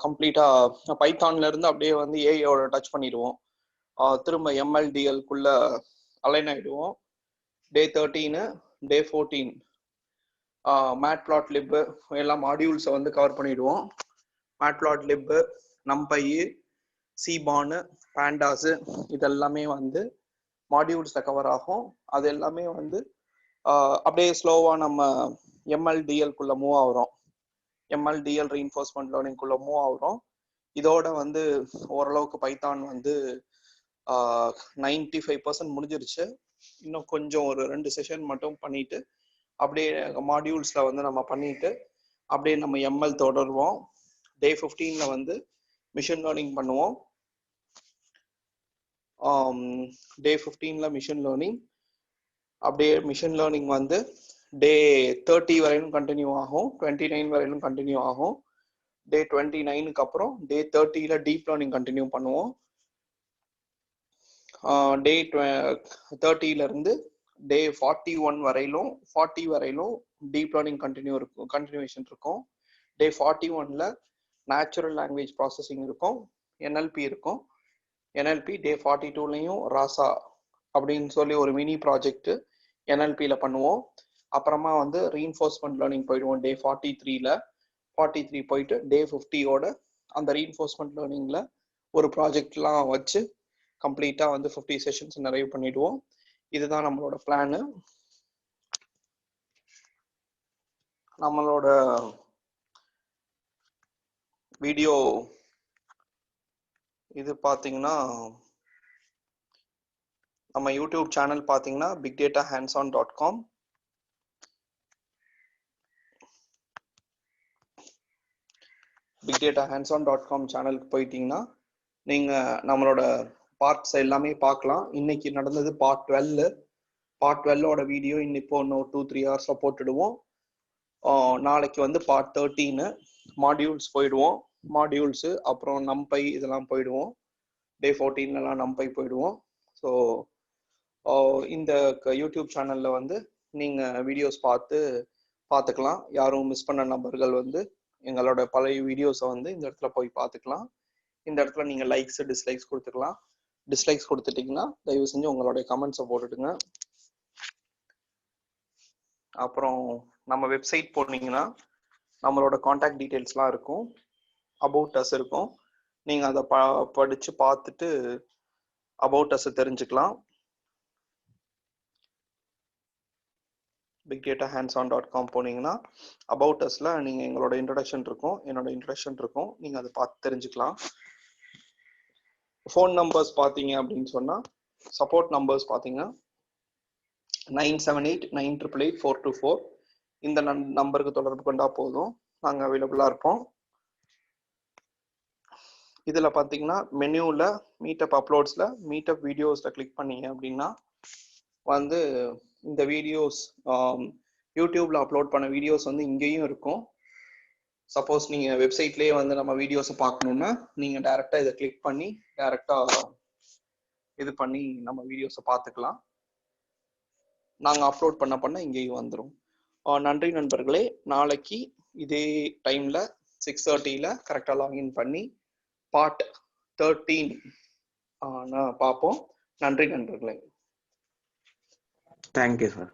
கம்ப்ளீட்டா பைத்தான்ல இருந்து அப்படியே வந்து ஏஐயோட டச் பண்ணிடுவோம். திரும்ப எம்எல்டிஎல்குள்ள அலைன் ஆயிடுவோம். டே 13 டே 14 மேட்பிளாட்லிப் எல்லா மாடியூல்ஸை வந்து கவர் பண்ணிடுவோம். மேட்பிளாட்லிப், நம்பை, சிபான், பேண்டாஸ் இதெல்லாமே வந்து மாடியூல்ஸ்ல கவர் ஆகும். அது எல்லாமே வந்து அப்படியே ஸ்லோவா நம்ம எம்எல்டிஎல்குள்ள மூவ் ஆகுறோம். எம்எல்டிஎல் ரீஇன்ஃபோர்ஸ்மெண்ட் லேர்னிங்குள்ள மூவ் ஆகுறோம். இதோட வந்து ஓரளவுக்கு பைத்தான் வந்து 95% முடிஞ்சிருச்சு. இன்னும் கொஞ்சம் ஒரு 2 செஷன் மட்டும் பண்ணிட்டு அப்படியே மாடியூல்ஸ்ல வந்து நம்ம பண்ணிட்டு அப்படியே நம்ம எம்எல் தொடருவோம். டே 15ல வந்து மிஷின் லேர்னிங் பண்ணுவோம். டே 15ல மிஷின் லேர்னிங், அப்படியே மிஷின் லேர்னிங் வந்து டே 30 வரையிலும் கண்டினியூ ஆகும், 29 வரையிலும் கண்டினியூ ஆகும். டே 29க்கு அப்புறம் டே 30ல டீப் லேர்னிங் கண்டினியூ பண்ணுவோம். டே 30ல இருந்து டே 41 வரையிலும் 40 வரையிலும் டீப் லேர்னிங் கண்டினியூவேஷன் இருக்கும். டே 41ல நேச்சுரல் லாங்குவேஜ் ப்ராசஸிங் இருக்கும், என்எல்பி இருக்கும். என்எல்பி டே 42லையும் ராசா அப்படின்னு சொல்லி ஒரு மினி ப்ராஜெக்ட் என்எல்பியில பண்ணுவோம். அப்புறமா வந்து ரீஇன்ஃபோர்ஸ்மெண்ட் லேர்னிங் போயிடுவோம். டே 43 போயிட்டு டே 50யோட அந்த ரீஇன்ஃபோர்ஸ்மெண்ட் லேர்னிங்ல ஒரு ப்ராஜெக்ட்லாம் வச்சு கம்ப்ளீட்டா வந்து 50 செஷன்ஸ் நிறைவு பண்ணிடுவோம். இதுதான் நம்மளோட பிளானு. நம்மளோட வீடியோ இது பாத்தீங்கன்னா நம்ம யூடியூப் சேனல் பாத்தீங்கன்னா bigdatahandson.com, bigdatahandson.com சேனலுக்கு போயிட்டீங்கன்னா நீங்க நம்மளோட பார்ட்ஸ் எல்லாமே பார்க்கலாம். இன்னைக்கு நடந்தது பார்ட் 12ஓட வீடியோ இப்போ இன்னும் 2-3 ஹவர்ஸ்ல போட்டுடுவோம். நாளைக்கு வந்து பார்ட் 13 மாடியூல்ஸ் போயிடுவோம். மாடியூல்ஸ் அப்புறம் நம்பை இதெல்லாம் போயிடுவோம். டே 14 நம்பை போயிடுவோம். ஸோ இந்த யூடியூப் சேனல்ல வந்து நீங்க வீடியோஸ் பார்த்துக்கலாம். யாரும் மிஸ் பண்ண நபர்கள் வந்து எங்களோட பழைய வீடியோஸை வந்து இந்த இடத்துல போய் பார்த்துக்கலாம். இந்த இடத்துல நீங்க லைக்ஸ் டிஸ்லைக்ஸ் கொடுத்துக்கலாம். டிஸ்லைக்ஸ் கொடுத்துட்டீங்கன்னா தயவு செஞ்சு உங்களுடைய கமெண்ட்ஸை போட்டுடுங்க. அப்புறம் நம்ம வெப்சைட் போனீங்கன்னா நம்மளோட கான்டாக்ட் டீட்டெயில்ஸ்லாம் இருக்கும், அபவுட் அஸ் இருக்கும். நீங்க அதை படிச்சு பார்த்துட்டு அபவுட் அஸ் தெரிஞ்சுக்கலாம். bigdatahandson.com போனீங்கன்னா அபவுட் அஸ்ல நீங்க எங்களோட இன்ட்ரோடக்ஷன் இருக்கும், என்னோட இன்ட்ரோடக்ஷன் இருக்கும். நீங்க அதை பார்த்து தெரிஞ்சுக்கலாம். ஃபோன் நம்பர்ஸ் பார்த்தீங்க அப்படின்னு சொன்னா சப்போர்ட் நம்பர்ஸ் பார்த்தீங்கன்னா 978-988-424 இந்த நம்பருக்கு தொடர்பு கொண்டா போதும், நாங்க அவைலபிளா இருப்போம். இதுல பாத்தீங்கன்னா மெனுல மீட்டப் அப்லோட்ஸ்ல மீட்டப் வீடியோஸ்ல கிளிக் பண்ணீங்க அப்படின்னா வந்து இந்த வீடியோஸ் யூடியூப்ல அப்லோட் பண்ண வீடியோஸ் வந்து இங்கேயும் இருக்கும். சப்போஸ் நீங்க வெப்சைட்லயே வந்து நம்ம வீடியோஸை பார்க்கணும்னா நீங்க டைரக்டா இதை கிளிக் பண்ணி டைரக்டா இது பண்ணி நம்ம வீடியோஸை பார்த்துக்கலாம். நாங்க அப்லோட் பண்ண இங்கேயும் வந்துடும். நன்றி நண்பர்களே. நாளைக்கு இதே டைம்ல 6:30 கரெக்டா லாகின் பண்ணி பார்ட் 13 பார்ப்போம். நன்றி நண்பர்களே. Thank you sir.